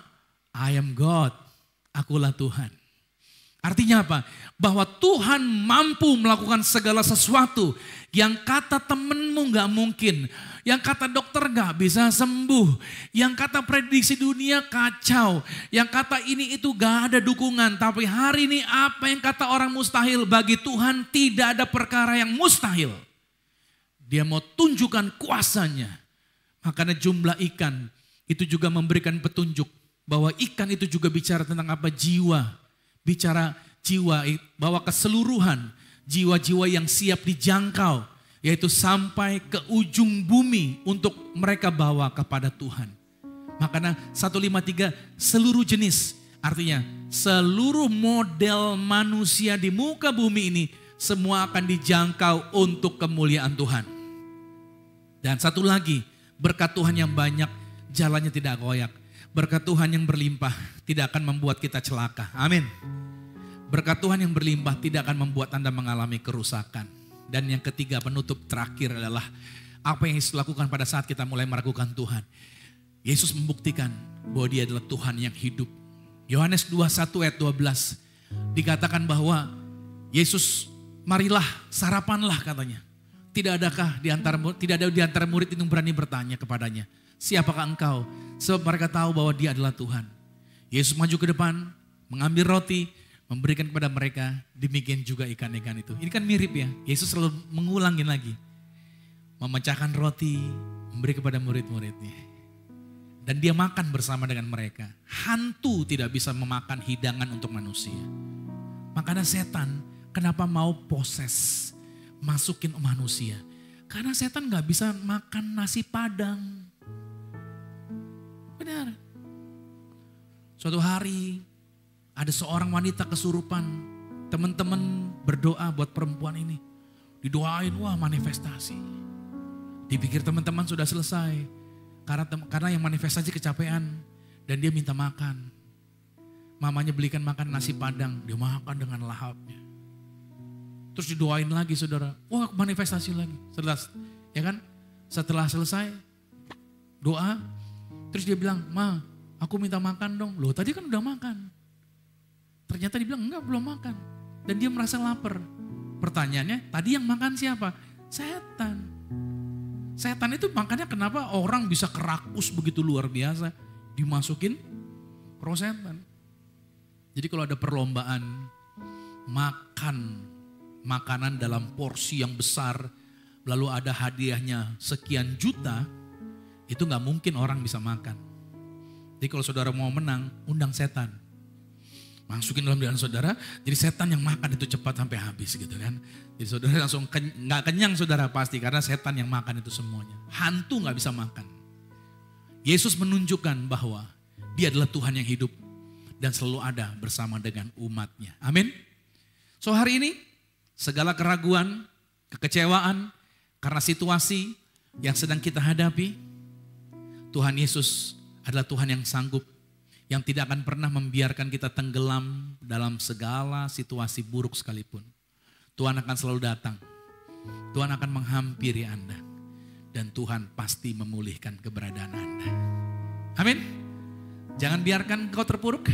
I am God, akulah Tuhan. Artinya apa? Bahwa Tuhan mampu melakukan segala sesuatu yang kata temenmu gak mungkin. Yang kata dokter gak bisa sembuh. Yang kata prediksi dunia kacau. Yang kata ini itu gak ada dukungan. Tapi hari ini apa yang kata orang mustahil, bagi Tuhan tidak ada perkara yang mustahil. Dia mau tunjukkan kuasanya. Makanya jumlah ikan itu juga memberikan petunjuk. Bahwa ikan itu juga bicara tentang apa? Jiwa. Bicara jiwa, bahwa keseluruhan jiwa-jiwa yang siap dijangkau, yaitu sampai ke ujung bumi untuk mereka bawa kepada Tuhan. Makanya 153 seluruh jenis, artinya seluruh model manusia di muka bumi ini semua akan dijangkau untuk kemuliaan Tuhan. Dan satu lagi, berkat Tuhan yang banyak jalannya tidak goyak. Berkat Tuhan yang berlimpah tidak akan membuat kita celaka. Amin. Berkat Tuhan yang berlimpah tidak akan membuat Anda mengalami kerusakan. Dan yang ketiga, penutup terakhir adalah apa yang Yesus lakukan pada saat kita mulai meragukan Tuhan. Yesus membuktikan bahwa dia adalah Tuhan yang hidup. Yohanes 21 ayat 12 dikatakan bahwa Yesus, marilah sarapanlah katanya. Tidak ada di antara murid itu berani bertanya kepadanya, siapakah engkau? Sebab mereka tahu bahwa dia adalah Tuhan. Yesus maju ke depan, mengambil roti, memberikan kepada mereka, demikian juga ikan-ikan itu. Ini kan mirip ya, Yesus selalu mengulangin lagi. Memecahkan roti, memberi kepada murid-muridnya. Dan dia makan bersama dengan mereka. Hantu tidak bisa memakan hidangan untuk manusia. Makanya setan kenapa mau poses, masukin manusia. Karena setan gak bisa makan nasi padang. Benar. Suatu hari ada seorang wanita kesurupan. Teman-teman berdoa buat perempuan ini. Didoain, wah manifestasi. Dipikir teman-teman sudah selesai. Karena yang manifestasi kecapean. Dan dia minta makan. Mamanya belikan makan nasi padang. Dia makan dengan lahapnya. Terus didoain lagi saudara. Wah manifestasi lagi. Ya kan? Setelah selesai doa. Terus dia bilang, ma aku minta makan dong. Loh tadi kan udah makan. Ternyata dia bilang enggak belum makan. Dan dia merasa lapar. Pertanyaannya tadi yang makan siapa? Setan. Setan itu makanya kenapa orang bisa kerakus begitu luar biasa. Dimasukin roh setan. Jadi kalau ada perlombaan makan makanan dalam porsi yang besar, lalu ada hadiahnya sekian juta, itu gak mungkin orang bisa makan. Jadi kalau saudara mau menang, undang setan. Masukin dalam diri saudara, jadi setan yang makan itu cepat sampai habis gitu kan. Jadi saudara langsung gak kenyang saudara pasti, karena setan yang makan itu semuanya. Hantu gak bisa makan. Yesus menunjukkan bahwa dia adalah Tuhan yang hidup dan selalu ada bersama dengan umatnya. Amin. So hari ini segala keraguan, kekecewaan karena situasi yang sedang kita hadapi, Tuhan Yesus adalah Tuhan yang sanggup, yang tidak akan pernah membiarkan kita tenggelam dalam segala situasi buruk sekalipun. Tuhan akan selalu datang. Tuhan akan menghampiri Anda. Dan Tuhan pasti memulihkan keberadaan Anda. Amin. Jangan biarkan kau terpuruk.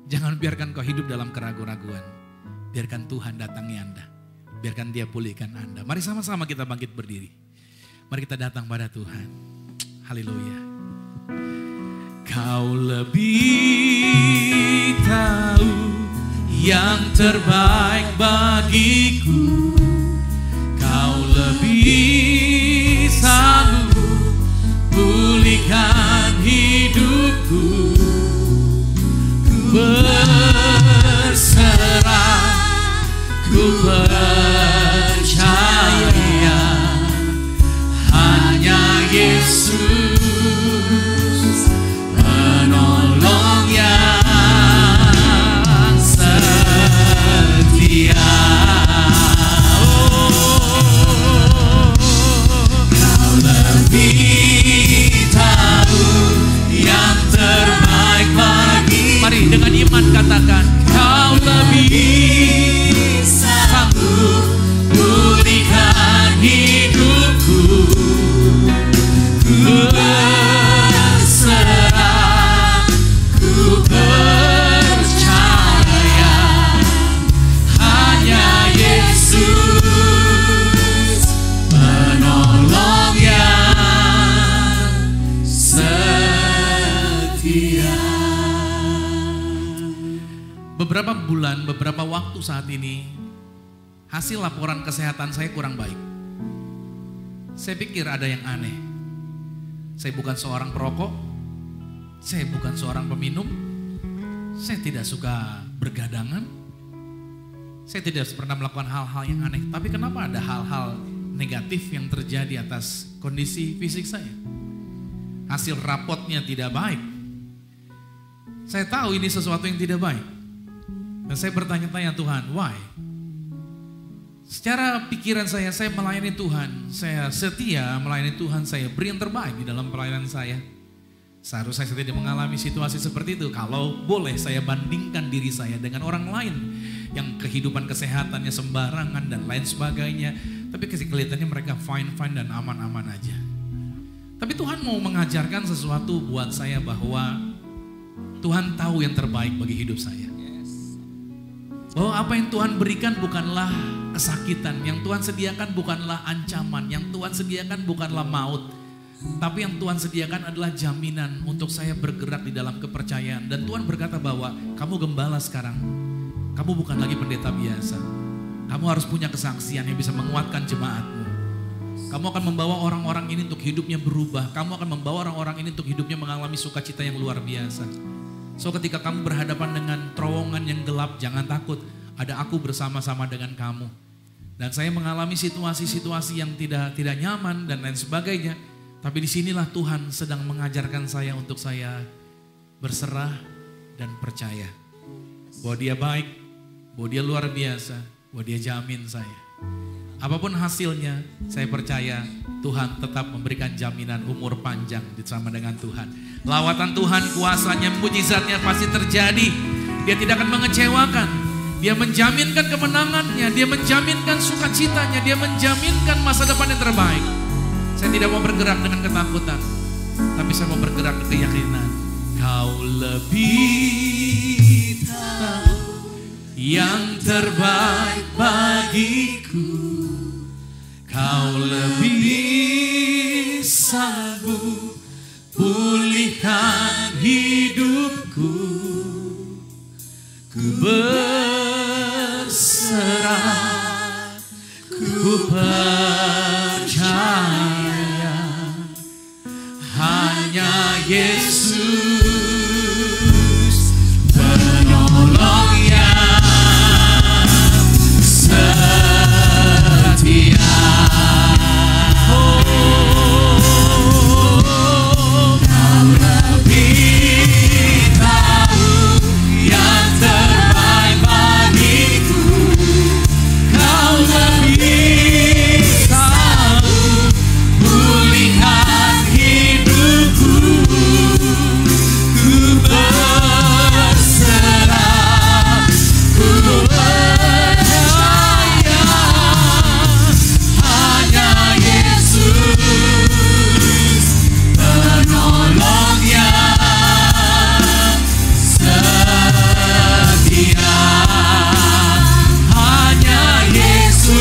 Jangan biarkan kau hidup dalam keraguan-raguan. Biarkan Tuhan datangi Anda. Biarkan Dia pulihkan Anda. Mari sama-sama kita bangkit berdiri. Mari kita datang pada Tuhan. Haleluya. Kau lebih tahu yang terbaik bagiku. Kau lebih sanggup pulihkan hidupku. Ku berserah, ku percaya hanya Yesus penolong yang setia. Kau lebih tahu yang terbaik bagi. Mari dengan iman katakan, kau lebih sanggup pulihkan hidupku. Ku berserah, ku percaya hanya Yesus penolong yang setia. Beberapa bulan, beberapa waktu saat ini, hasil laporan kesehatan saya kurang baik. Saya pikir ada yang aneh. Saya bukan seorang perokok, saya bukan seorang peminum, saya tidak suka bergadangan, saya tidak pernah melakukan hal-hal yang aneh. Tapi kenapa ada hal-hal negatif yang terjadi atas kondisi fisik saya? Hasil rapotnya tidak baik. Saya tahu ini sesuatu yang tidak baik. Dan saya bertanya-tanya, Tuhan, why? Secara pikiran saya melayani Tuhan, saya setia melayani Tuhan, saya beri yang terbaik di dalam pelayanan saya. Seharusnya saya tidak mengalami situasi seperti itu. Kalau boleh saya bandingkan diri saya dengan orang lain yang kehidupan kesehatannya sembarangan dan lain sebagainya. Tapi kelihatannya mereka fine-fine dan aman-aman aja. Tapi Tuhan mau mengajarkan sesuatu buat saya bahwa Tuhan tahu yang terbaik bagi hidup saya. Bahwa apa yang Tuhan berikan bukanlah kesakitan, yang Tuhan sediakan bukanlah ancaman, yang Tuhan sediakan bukanlah maut, tapi yang Tuhan sediakan adalah jaminan untuk saya bergerak di dalam kepercayaan. Dan Tuhan berkata bahwa kamu gembala sekarang, kamu bukan lagi pendeta biasa. Kamu harus punya kesaksian yang bisa menguatkan jemaatmu. Kamu akan membawa orang-orang ini untuk hidupnya berubah. Kamu akan membawa orang-orang ini untuk hidupnya mengalami sukacita yang luar biasa. So ketika kamu berhadapan dengan terowongan yang gelap, jangan takut. Ada aku bersama-sama dengan kamu. Dan saya mengalami situasi-situasi yang tidak nyaman dan lain sebagainya. Tapi disinilah Tuhan sedang mengajarkan saya untuk saya berserah dan percaya. Bahwa Dia baik, bahwa Dia luar biasa, bahwa Dia jamin saya. Apapun hasilnya, saya percaya Tuhan tetap memberikan jaminan umur panjang bersama dengan Tuhan. Lawatan Tuhan, kuasanya, mujizatnya pasti terjadi. Dia tidak akan mengecewakan. Dia menjaminkan kemenangannya, Dia menjaminkan sukacitanya, Dia menjaminkan masa depan yang terbaik. Saya tidak mau bergerak dengan ketakutan, tapi saya mau bergerak dengan keyakinan. Kau lebih tahu yang terbaik bagiku. Kau lebih sanggup pulihkan hidupku. berserah, ku percaya hanya Yesus penolong yang setia. Kau lebih tahu yang terbaik bagiku. Kau lebih tahu pulihkan hidupku. Ku berserah, ku percaya hanya Yesus penolong yang setia. Hanya Yesus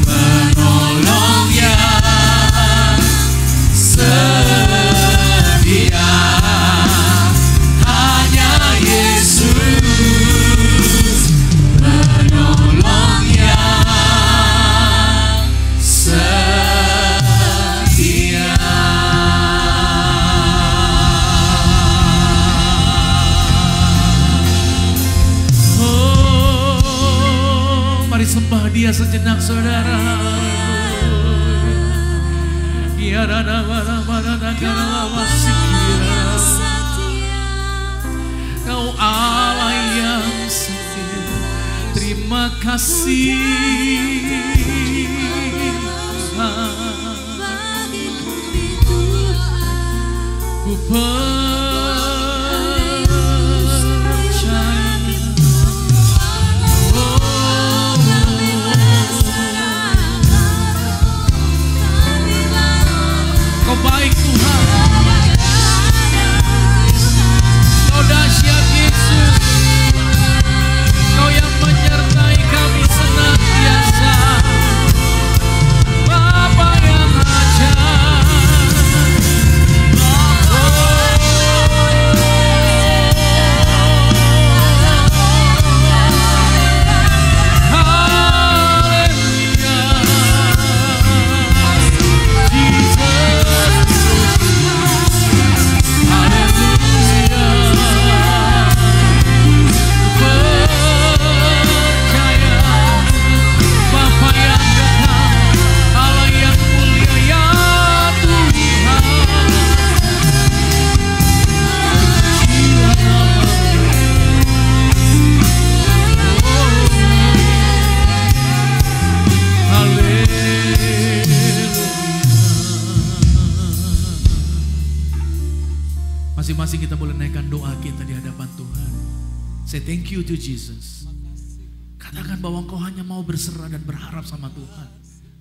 penolong yang setia. Hanya Yesus penolong yang setia. Oh, mari sembah Dia sejenak, saudara. Ya rada Kau Allah yang setia. Terima kasih Tuhan. Ku Kau baik Tuhan, Kau dahsyat Yesus, Kau yang menyertai kami senantiasa, Bapa yang ajaib. Masing-masing kita boleh naikkan doa kita di hadapan Tuhan. Say thank you to Jesus. Katakan bahwa engkau hanya mau berserah dan berharap sama Tuhan.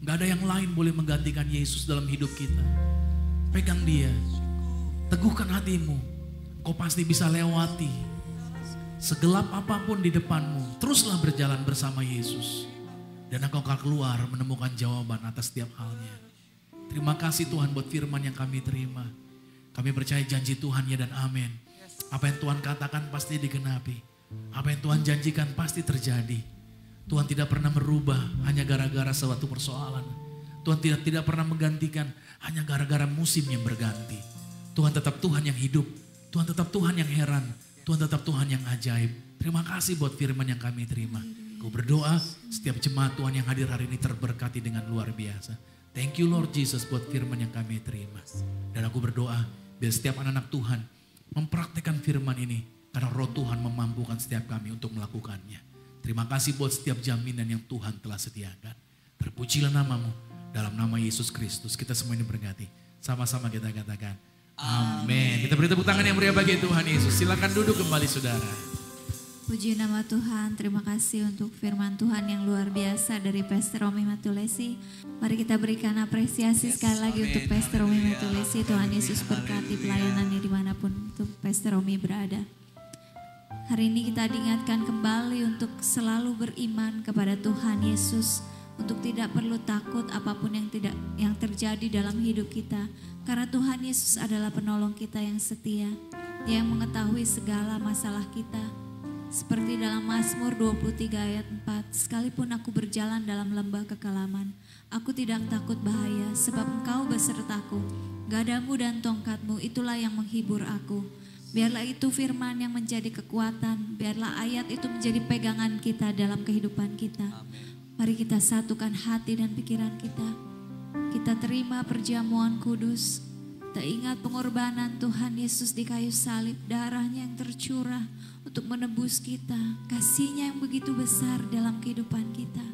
Gak ada yang lain boleh menggantikan Yesus dalam hidup kita. Pegang Dia, teguhkan hatimu. Kau pasti bisa lewati segelap apapun di depanmu. Teruslah berjalan bersama Yesus, dan engkau akan keluar menemukan jawaban atas setiap halnya. Terima kasih Tuhan buat firman yang kami terima. Kami percaya janji Tuhan ya dan amin. Apa yang Tuhan katakan pasti digenapi. Apa yang Tuhan janjikan pasti terjadi. Tuhan tidak pernah merubah hanya gara-gara suatu persoalan. Tuhan tidak pernah menggantikan hanya gara-gara musim yang berganti. Tuhan tetap Tuhan yang hidup. Tuhan tetap Tuhan yang heran. Tuhan tetap Tuhan yang ajaib. Terima kasih buat firman yang kami terima. Kau berdoa setiap jemaat Tuhan yang hadir hari ini terberkati dengan luar biasa. Thank you Lord Jesus buat firman yang kami terima. Dan aku berdoa biar setiap anak-anak Tuhan mempraktikkan firman ini. Karena roh Tuhan memampukan setiap kami untuk melakukannya. Terima kasih buat setiap jaminan yang Tuhan telah sediakan. Terpujilah namamu. Dalam nama Yesus Kristus kita semua ini berkati. Sama-sama kita katakan amin. Kita beri tepuk tangan yang meriah bagi Tuhan Yesus. Silakan duduk kembali saudara. Puji nama Tuhan, terima kasih untuk firman Tuhan yang luar biasa dari Pastor Romi Matulesi. Mari kita berikan apresiasi sekali lagi untuk Pastor Romi Matulesi. Tuhan Yesus berkati pelayanannya dimanapun untuk Pastor Romi berada. Hari ini kita diingatkan kembali untuk selalu beriman kepada Tuhan Yesus. Untuk tidak perlu takut apapun yang terjadi dalam hidup kita. Karena Tuhan Yesus adalah penolong kita yang setia. Dia yang mengetahui segala masalah kita. Seperti dalam Mazmur 23 ayat 4, sekalipun aku berjalan dalam lembah kekelaman, aku tidak takut bahaya, sebab Engkau besertaku. Gadamu dan tongkatmu itulah yang menghibur aku. Biarlah itu firman yang menjadi kekuatan, biarlah ayat itu menjadi pegangan kita dalam kehidupan kita. Mari kita satukan hati dan pikiran kita. Kita terima perjamuan kudus. Kita ingat pengorbanan Tuhan Yesus di kayu salib, darahnya yang tercurah untuk menebus kita. Kasih-Nya yang begitu besar dalam kehidupan kita.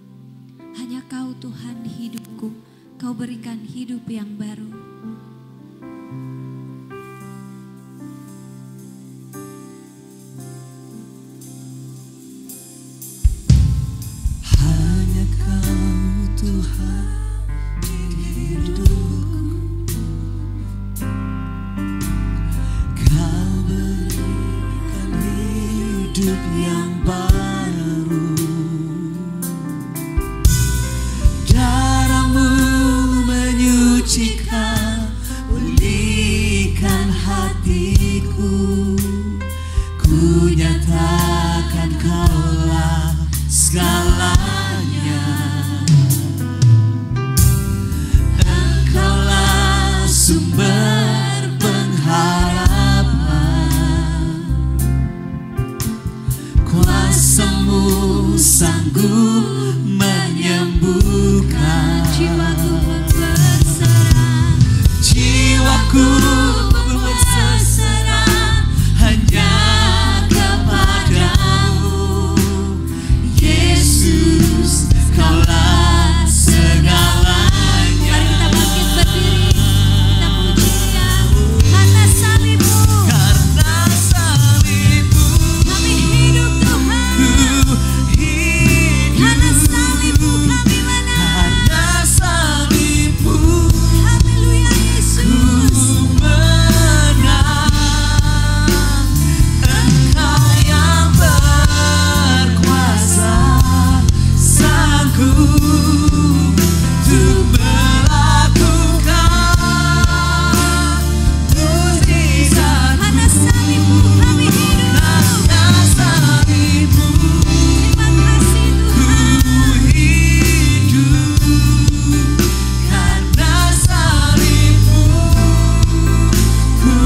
Hanya Kau Tuhan di hidupku, Kau berikan hidup yang baru. Hanya Kau Tuhan di hidupku, Kau berikan hidup yang baru. Darah-Mu menyucikan, pulihkan hatiku. Ku nyatakan Kaulah segalanya. Engkaulah sumber pengharapan. Kuasa-Mu sanggup menyembuhkan. Jiwaku pun berserah, Jiwaku berserah hanya kepadamu. Yesus, Kaulah segalanya. mari kita bangkit berdiri, kita puji Dia. Karena salib-Mu Karena salib-Mu kami hidup Tuhan. ku hidup. Karena salib-Mu kami menang. Karena salib-Mu Haleluya Yesus. ku menang. Engkau yang berkuasa, sanggup untuk melakukan mujizat. Karena salib-Mu kami hidup. Karena salib-Mu Terima kasih Tuhan. ku hidup. Karena salib-Mu ku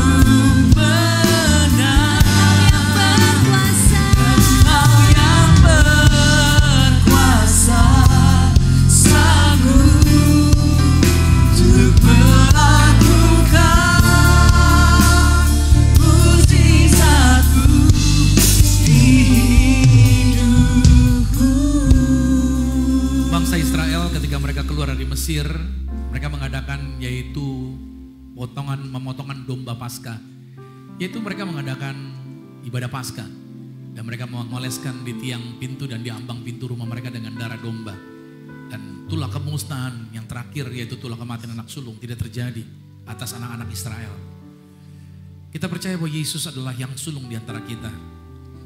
menang. Yang berkuasa. Engkau yang berkuasa, sanggup untuk melakukan mujizat-Mu di hidupku. Bangsa Israel ketika mereka keluar dari Mesir, mereka mengadakan yaitu pemotongan domba Paskah. Yaitu mereka mengadakan ibadah Paskah. Dan mereka mengoleskan di tiang pintu dan di ambang pintu rumah mereka dengan darah domba. Dan tulah kemusnahan yang terakhir yaitu tulah kematian anak sulung tidak terjadi atas anak-anak Israel. Kita percaya bahwa Yesus adalah yang sulung di antara kita.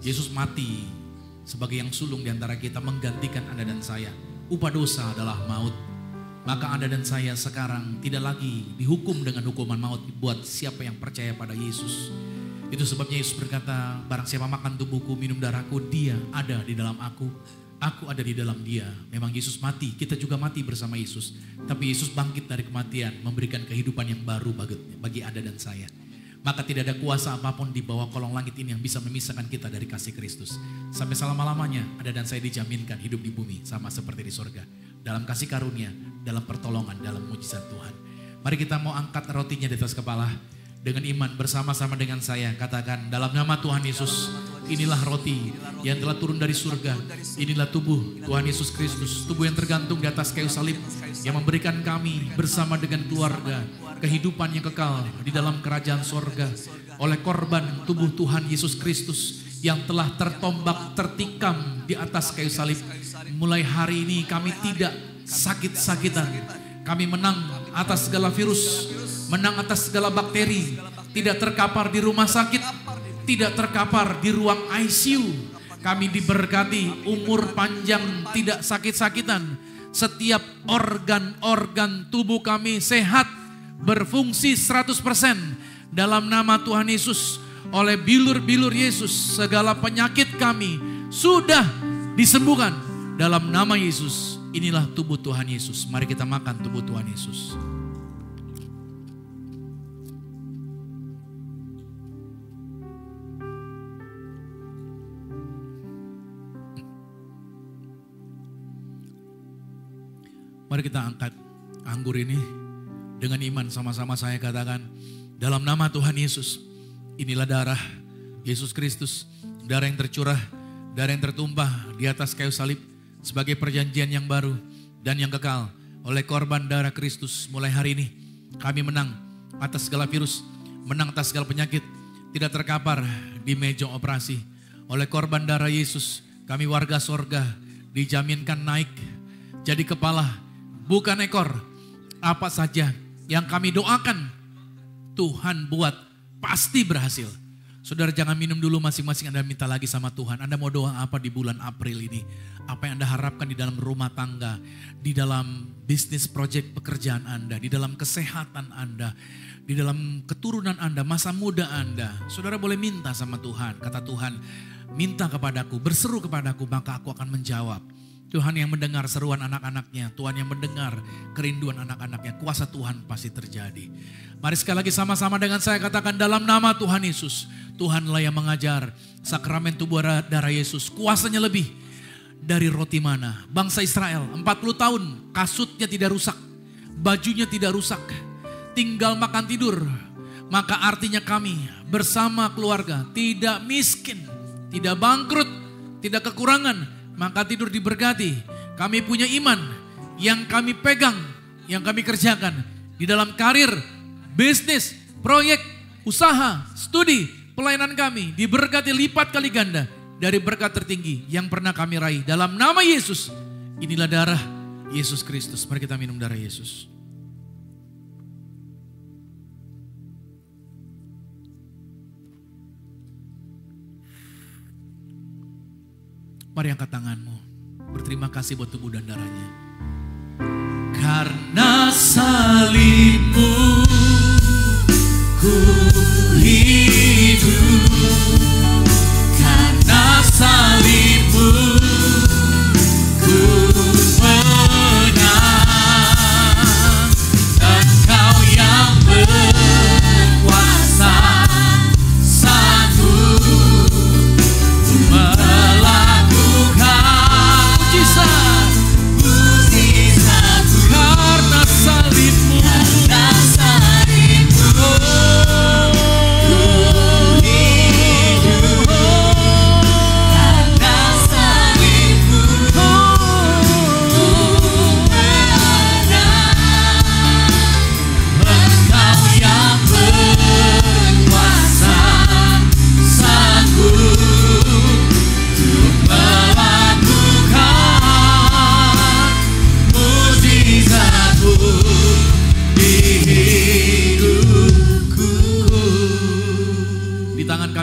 Yesus mati sebagai yang sulung di antara kita menggantikan Anda dan saya. Upah dosa adalah maut. Maka Anda dan saya sekarang tidak lagi dihukum dengan hukuman maut buat siapa yang percaya pada Yesus. Itu sebabnya Yesus berkata, barang siapa makan tubuhku, minum darahku, dia ada di dalam aku ada di dalam dia. Memang Yesus mati, kita juga mati bersama Yesus. Tapi Yesus bangkit dari kematian, memberikan kehidupan yang baru bagi Anda dan saya. Maka tidak ada kuasa apapun di bawah kolong langit ini yang bisa memisahkan kita dari kasih Kristus. Sampai selama-lamanya Anda dan saya dijaminkan hidup di bumi sama seperti di sorga. Dalam kasih karunia, dalam pertolongan, dalam mujizat Tuhan. Mari kita mau angkat rotinya di atas kepala. Dengan iman bersama-sama dengan saya katakan dalam nama Tuhan Yesus, inilah roti yang telah turun dari surga. Inilah tubuh Tuhan Yesus Kristus, tubuh yang tergantung di atas kayu salib yang memberikan kami bersama dengan keluarga kehidupan yang kekal di dalam kerajaan sorga. Oleh korban tubuh Tuhan Yesus Kristus yang telah tertombak, tertikam di atas kayu salib. Mulai hari ini kami tidak sakit-sakitan. Kami menang atas segala virus, menang atas segala bakteri, tidak terkapar di rumah sakit, tidak terkapar di ruang ICU. Kami diberkati umur panjang, tidak sakit-sakitan. Setiap organ-organ tubuh kami sehat, berfungsi 100%. Dalam nama Tuhan Yesus, oleh bilur-bilur Yesus, segala penyakit kami sudah disembuhkan dalam nama Yesus. Inilah tubuh Tuhan Yesus. Mari kita makan tubuh Tuhan Yesus. Mari kita angkat anggur ini dengan iman, sama-sama saya katakan, dalam nama Tuhan Yesus, inilah darah Yesus Kristus, darah yang tercurah, darah yang tertumpah di atas kayu salib sebagai perjanjian yang baru dan yang kekal. Oleh korban darah Kristus, mulai hari ini kami menang atas segala virus, menang atas segala penyakit, tidak terkapar di meja operasi. Oleh korban darah Yesus, kami warga sorga dijaminkan naik jadi kepala, bukan ekor. Apa saja yang kami doakan, Tuhan buat pasti berhasil. Saudara jangan minum dulu, masing-masing Anda minta lagi sama Tuhan. Anda mau doa apa di bulan April ini? Apa yang Anda harapkan di dalam rumah tangga, di dalam bisnis proyek pekerjaan Anda, di dalam kesehatan Anda, di dalam keturunan Anda, masa muda Anda. Saudara boleh minta sama Tuhan. Kata Tuhan, minta kepadaku, berseru kepadaku, maka aku akan menjawab. Tuhan yang mendengar seruan anak-anaknya, Tuhan yang mendengar kerinduan anak-anaknya, kuasa Tuhan pasti terjadi. Mari sekali lagi sama-sama dengan saya katakan, dalam nama Tuhan Yesus, Tuhanlah yang mengajar sakramen tubuh darah Yesus, kuasanya lebih dari roti mana. Bangsa Israel 40 tahun kasutnya tidak rusak, bajunya tidak rusak, tinggal makan tidur. Maka artinya kami bersama keluarga tidak miskin, tidak bangkrut, tidak kekurangan. Maka tidur diberkati. Kami punya iman yang kami pegang, yang kami kerjakan di dalam karir, bisnis, proyek, usaha, studi, pelayanan kami diberkati lipat kali ganda dari berkat tertinggi yang pernah kami raih. Dalam nama Yesus, inilah darah Yesus Kristus. Mari kita minum darah Yesus. Mari angkat tanganmu, berterima kasih buat tubuh dan darahnya. Karena salibmu ku hidup, karena salibmu ku menang, Engkau yang berkuasa sanggup mujizat karena salibmu,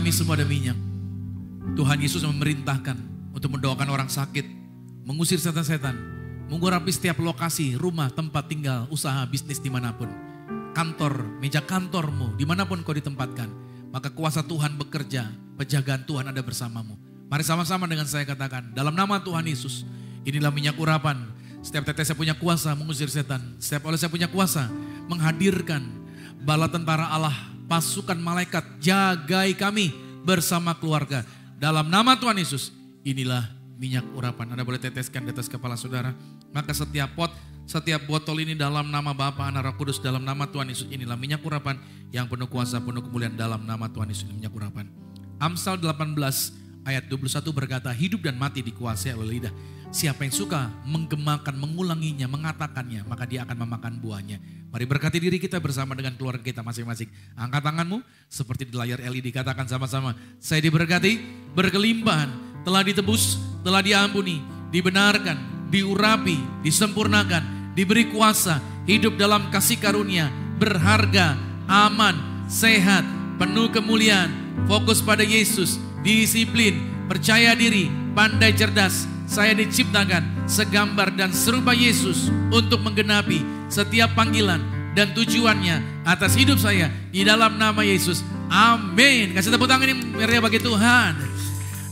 semua ada minyak. Tuhan Yesus memerintahkan untuk mendoakan orang sakit, mengusir setan-setan, mengurapi setiap lokasi, rumah, tempat tinggal, usaha, bisnis dimanapun. Kantor, meja kantormu, dimanapun kau ditempatkan. Maka kuasa Tuhan bekerja, penjagaan Tuhan ada bersamamu. Mari sama-sama dengan saya katakan, dalam nama Tuhan Yesus, inilah minyak urapan. Setiap tetes saya punya kuasa mengusir setan. Setiap oleh saya punya kuasa menghadirkan bala tentara Allah, pasukan malaikat, jagai kami bersama keluarga. Dalam nama Tuhan Yesus, inilah minyak urapan. Anda boleh teteskan di atas kepala saudara. Maka setiap pot, setiap botol ini dalam nama Bapa, Anak, Roh Kudus, dalam nama Tuhan Yesus, inilah minyak urapan yang penuh kuasa, penuh kemuliaan dalam nama Tuhan Yesus, minyak urapan. Amsal 18 ayat 21 berkata, hidup dan mati dikuasai oleh lidah. Siapa yang suka menggemakan, mengulanginya, mengatakannya, maka dia akan memakan buahnya. Mari berkati diri kita bersama dengan keluarga kita masing-masing. Angkat tanganmu seperti di layar LED, katakan sama-sama. Saya diberkati, berkelimpahan, telah ditebus, telah diampuni, dibenarkan, diurapi, disempurnakan, diberi kuasa, hidup dalam kasih karunia, berharga, aman, sehat, penuh kemuliaan, fokus pada Yesus, disiplin, percaya diri, pandai cerdas. Saya diciptakan segambar dan serupa Yesus untuk menggenapi setiap panggilan dan tujuannya atas hidup saya. Di dalam nama Yesus, Amin. Kasih tepuk tangan ini meriah bagi Tuhan.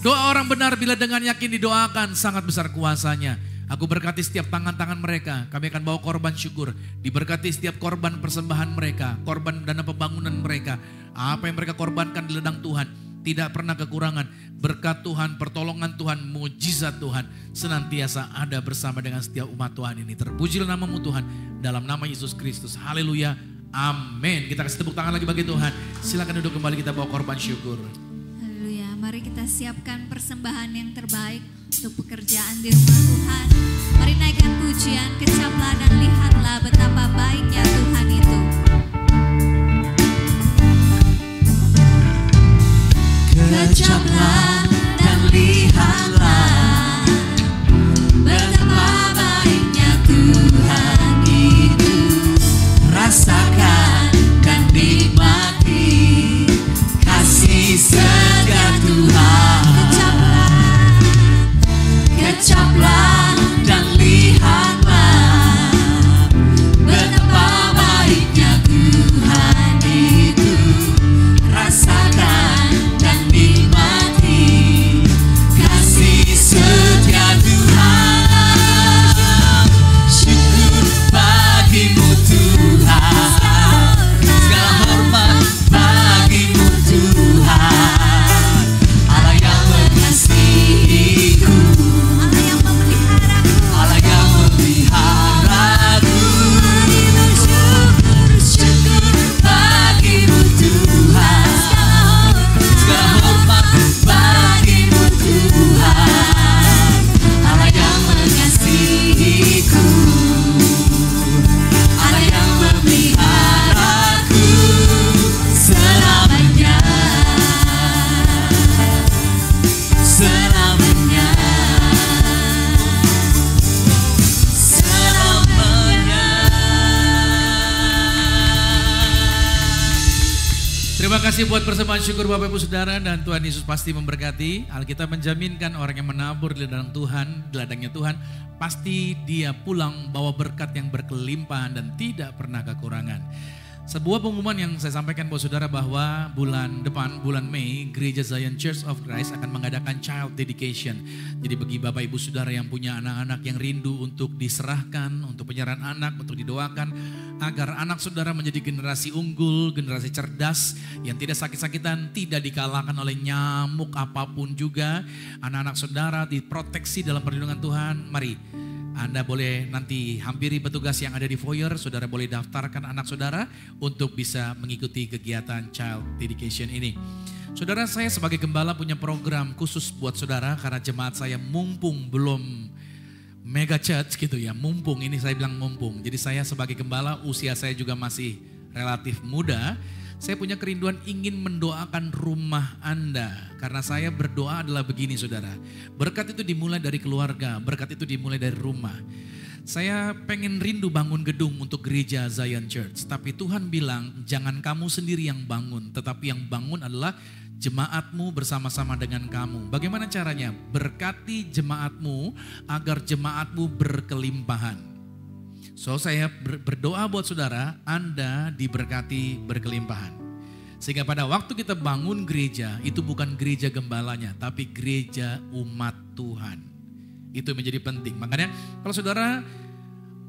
Doa orang benar bila dengan yakin didoakan sangat besar kuasanya. Aku berkati setiap tangan-tangan mereka. Kami akan bawa korban syukur. Diberkati setiap korban persembahan mereka. Korban dana pembangunan mereka. Apa yang mereka korbankan di ladang Tuhan. Tidak pernah kekurangan. Berkat Tuhan, pertolongan Tuhan, mujizat Tuhan. Senantiasa ada bersama dengan setiap umat Tuhan ini. Terpujilah namamu Tuhan. Dalam nama Yesus Kristus. Haleluya. Amin. Kita kasih tepuk tangan lagi bagi Tuhan. Silakan duduk kembali, kita bawa korban syukur. Haleluya. Mari kita siapkan persembahan yang terbaik untuk pekerjaan di rumah Tuhan. Mari naikkan pujian, kecaplah dan lihatlah betapa baiknya Tuhan itu. Kecaplah dan lihatlah betapa baiknya Tuhan itu. Rasakan dan nikmati kasih setia Tuhan. Kecaplah dan lihatlah betapa baiknya Tuhan itu. Rasakan dan nikmati kasih setia Tuhan. Syukur bagimu Tuhan, segala hormat bagimu Tuhan. Allah yang mengasihiku, Allah yang memeliharaku. Syukur bagimu Tuhan, segala hormat bagimu Tuhan. Allah yang mengasihiku, Allah yang memeliharaku selamanya, selamanya, selamanya. Terima kasih buat persembahan syukur Bapak Ibu Saudara, dan Tuhan Yesus pasti memberkati. Alkitab menjaminkan orang yang menabur di ladang Tuhan, di ladangnya Tuhan, pasti dia pulang bawa berkat yang berkelimpahan dan tidak pernah kekurangan. Sebuah pengumuman yang saya sampaikan buat saudara bahwa bulan depan, bulan Mei, Gereja Zion Church of Christ akan mengadakan child dedication. Jadi bagi Bapak Ibu Saudara yang punya anak-anak yang rindu untuk diserahkan, untuk penyerahan anak, untuk didoakan, agar anak saudara menjadi generasi unggul, generasi cerdas, yang tidak sakit-sakitan, tidak dikalahkan oleh nyamuk apapun juga. Anak-anak saudara diproteksi dalam perlindungan Tuhan. Mari, Anda boleh nanti hampiri petugas yang ada di foyer, saudara boleh daftarkan anak saudara untuk bisa mengikuti kegiatan child dedication ini. Saudara, saya sebagai gembala punya program khusus buat saudara karena jemaat saya mumpung belum mega church gitu ya, mumpung, ini saya bilang mumpung. Jadi saya sebagai gembala, usia saya juga masih relatif muda. Saya punya kerinduan ingin mendoakan rumah Anda. Karena saya berdoa adalah begini saudara. Berkat itu dimulai dari keluarga, berkat itu dimulai dari rumah. Saya pengen rindu bangun gedung untuk gereja Zion Church. Tapi Tuhan bilang jangan kamu sendiri yang bangun. Tetapi yang bangun adalah jemaatmu bersama-sama dengan kamu. Bagaimana caranya? Berkati jemaatmu agar jemaatmu berkelimpahan. So saya berdoa buat saudara, Anda diberkati berkelimpahan. Sehingga pada waktu kita bangun gereja, itu bukan gereja gembalanya, tapi gereja umat Tuhan. Itu menjadi penting. Makanya kalau saudara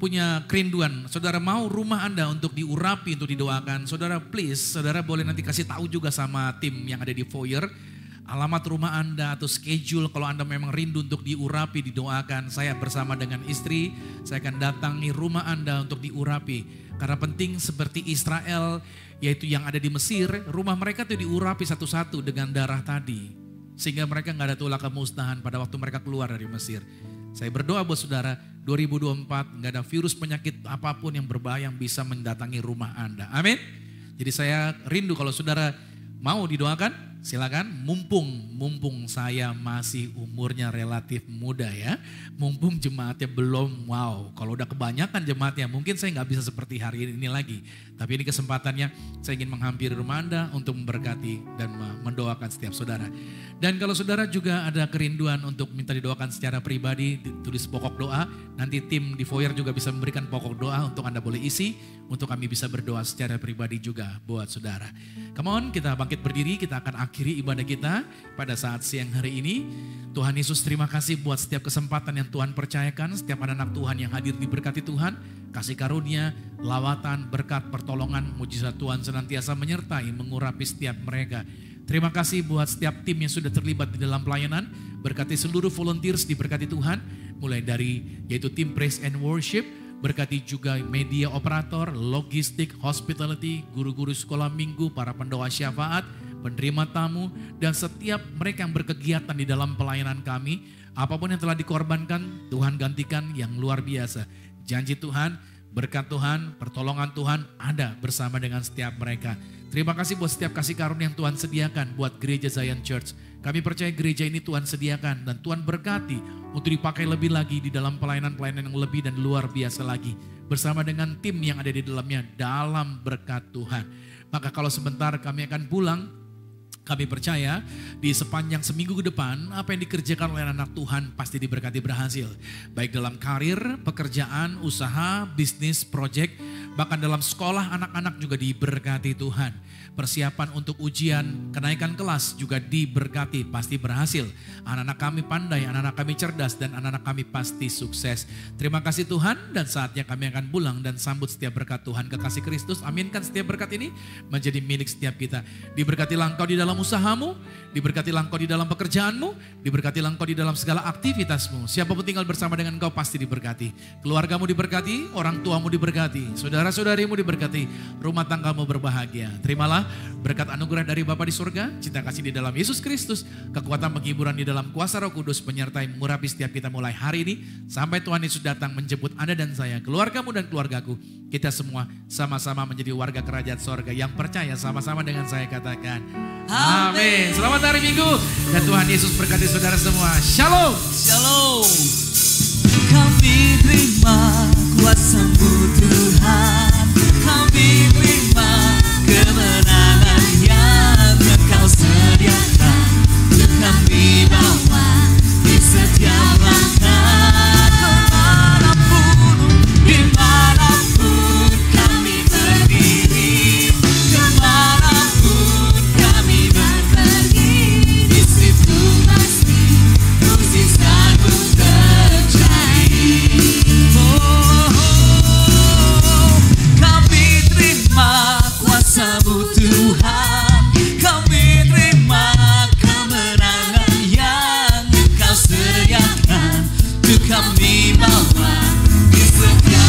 punya kerinduan, saudara mau rumah Anda untuk diurapi, untuk didoakan, saudara please, saudara boleh nanti kasih tahu juga sama tim yang ada di foyer, alamat rumah Anda atau schedule kalau Anda memang rindu untuk diurapi, didoakan. Saya bersama dengan istri, saya akan datangi rumah Anda untuk diurapi. Karena penting seperti Israel, yaitu yang ada di Mesir, rumah mereka itu diurapi satu-satu dengan darah tadi. Sehingga mereka gak ada tulah kemusnahan pada waktu mereka keluar dari Mesir. Saya berdoa buat saudara, 2024 gak ada virus penyakit apapun yang berbahaya yang bisa mendatangi rumah Anda. Amin. Jadi saya rindu kalau saudara mau didoakan, silakan. Mumpung saya masih umurnya relatif muda ya. Mumpung jemaatnya belum, wow. Kalau udah kebanyakan jemaatnya, mungkin saya nggak bisa seperti hari ini lagi. Tapi ini kesempatannya, saya ingin menghampiri rumah Anda untuk memberkati dan mendoakan setiap saudara. Dan kalau saudara juga ada kerinduan untuk minta didoakan secara pribadi, tulis pokok doa. Nanti tim di foyer juga bisa memberikan pokok doa untuk Anda boleh isi, untuk kami bisa berdoa secara pribadi juga buat saudara. Come on, kita bangkit berdiri, kita akan akhiri ibadah kita pada saat siang hari ini. Tuhan Yesus, terima kasih buat setiap kesempatan yang Tuhan percayakan, setiap anak-anak Tuhan yang hadir diberkati Tuhan, kasih karunia, lawatan, berkat, pertolongan, mujizat Tuhan senantiasa menyertai, mengurapi setiap mereka. Terima kasih buat setiap tim yang sudah terlibat di dalam pelayanan, berkati seluruh volunteers diberkati Tuhan, mulai dari yaitu tim praise and worship, berkati juga media operator, logistik, hospitality, guru-guru sekolah minggu, para pendoa syafaat, penerima tamu, dan setiap mereka yang berkegiatan di dalam pelayanan kami. Apapun yang telah dikorbankan, Tuhan gantikan yang luar biasa. Janji Tuhan, berkat Tuhan, pertolongan Tuhan ada bersama dengan setiap mereka. Terima kasih buat setiap kasih karunia yang Tuhan sediakan buat gereja Zion Church. Kami percaya gereja ini Tuhan sediakan dan Tuhan berkati untuk dipakai lebih lagi di dalam pelayanan-pelayanan yang lebih dan luar biasa lagi. Bersama dengan tim yang ada di dalamnya dalam berkat Tuhan. Maka kalau sebentar kami akan pulang, kami percaya di sepanjang seminggu ke depan apa yang dikerjakan oleh anak Tuhan pasti diberkati berhasil. Baik dalam karir, pekerjaan, usaha, bisnis, proyek, bahkan dalam sekolah anak-anak juga diberkati Tuhan. Persiapan untuk ujian, kenaikan kelas juga diberkati, pasti berhasil. Anak-anak kami pandai, anak-anak kami cerdas, dan anak-anak kami pasti sukses. Terima kasih Tuhan, dan saatnya kami akan pulang dan sambut setiap berkat Tuhan. Kekasih Kristus, aminkan setiap berkat ini menjadi milik setiap kita. Diberkatilah engkau di dalam usahamu, diberkatilah engkau di dalam pekerjaanmu, diberkatilah engkau di dalam segala aktivitasmu. Siapapun tinggal bersama dengan engkau pasti diberkati. Keluargamu diberkati, orang tuamu diberkati, saudara-saudarimu diberkati, rumah tanggamu berbahagia. Terimalah berkat anugerah dari Bapa di surga, cinta kasih di dalam Yesus Kristus, kekuatan penghiburan di dalam kuasa Roh Kudus menyertai mengurapi setiap kita mulai hari ini sampai Tuhan Yesus datang menjemput Anda dan saya, keluargamu dan keluargaku. Kita semua sama-sama menjadi warga kerajaan sorga yang percaya. Sama-sama dengan saya katakan amin. Selamat hari Minggu dan Tuhan Yesus berkati saudara semua. Shalom. Shalom. Kami terima kuasa-Mu Tuhan, kami terima kemenangan yang Engkau sediakan untuk kami bawa di setiap langkah. Kemanapun kami berdiri, kemanapun kami pergi, di situ pasti mujizat-Mu terjadi. Kami terima kuasa-Mu Tuhan, kami terima kemenangan yang Engkau sediakan untuk kami bawa di setiap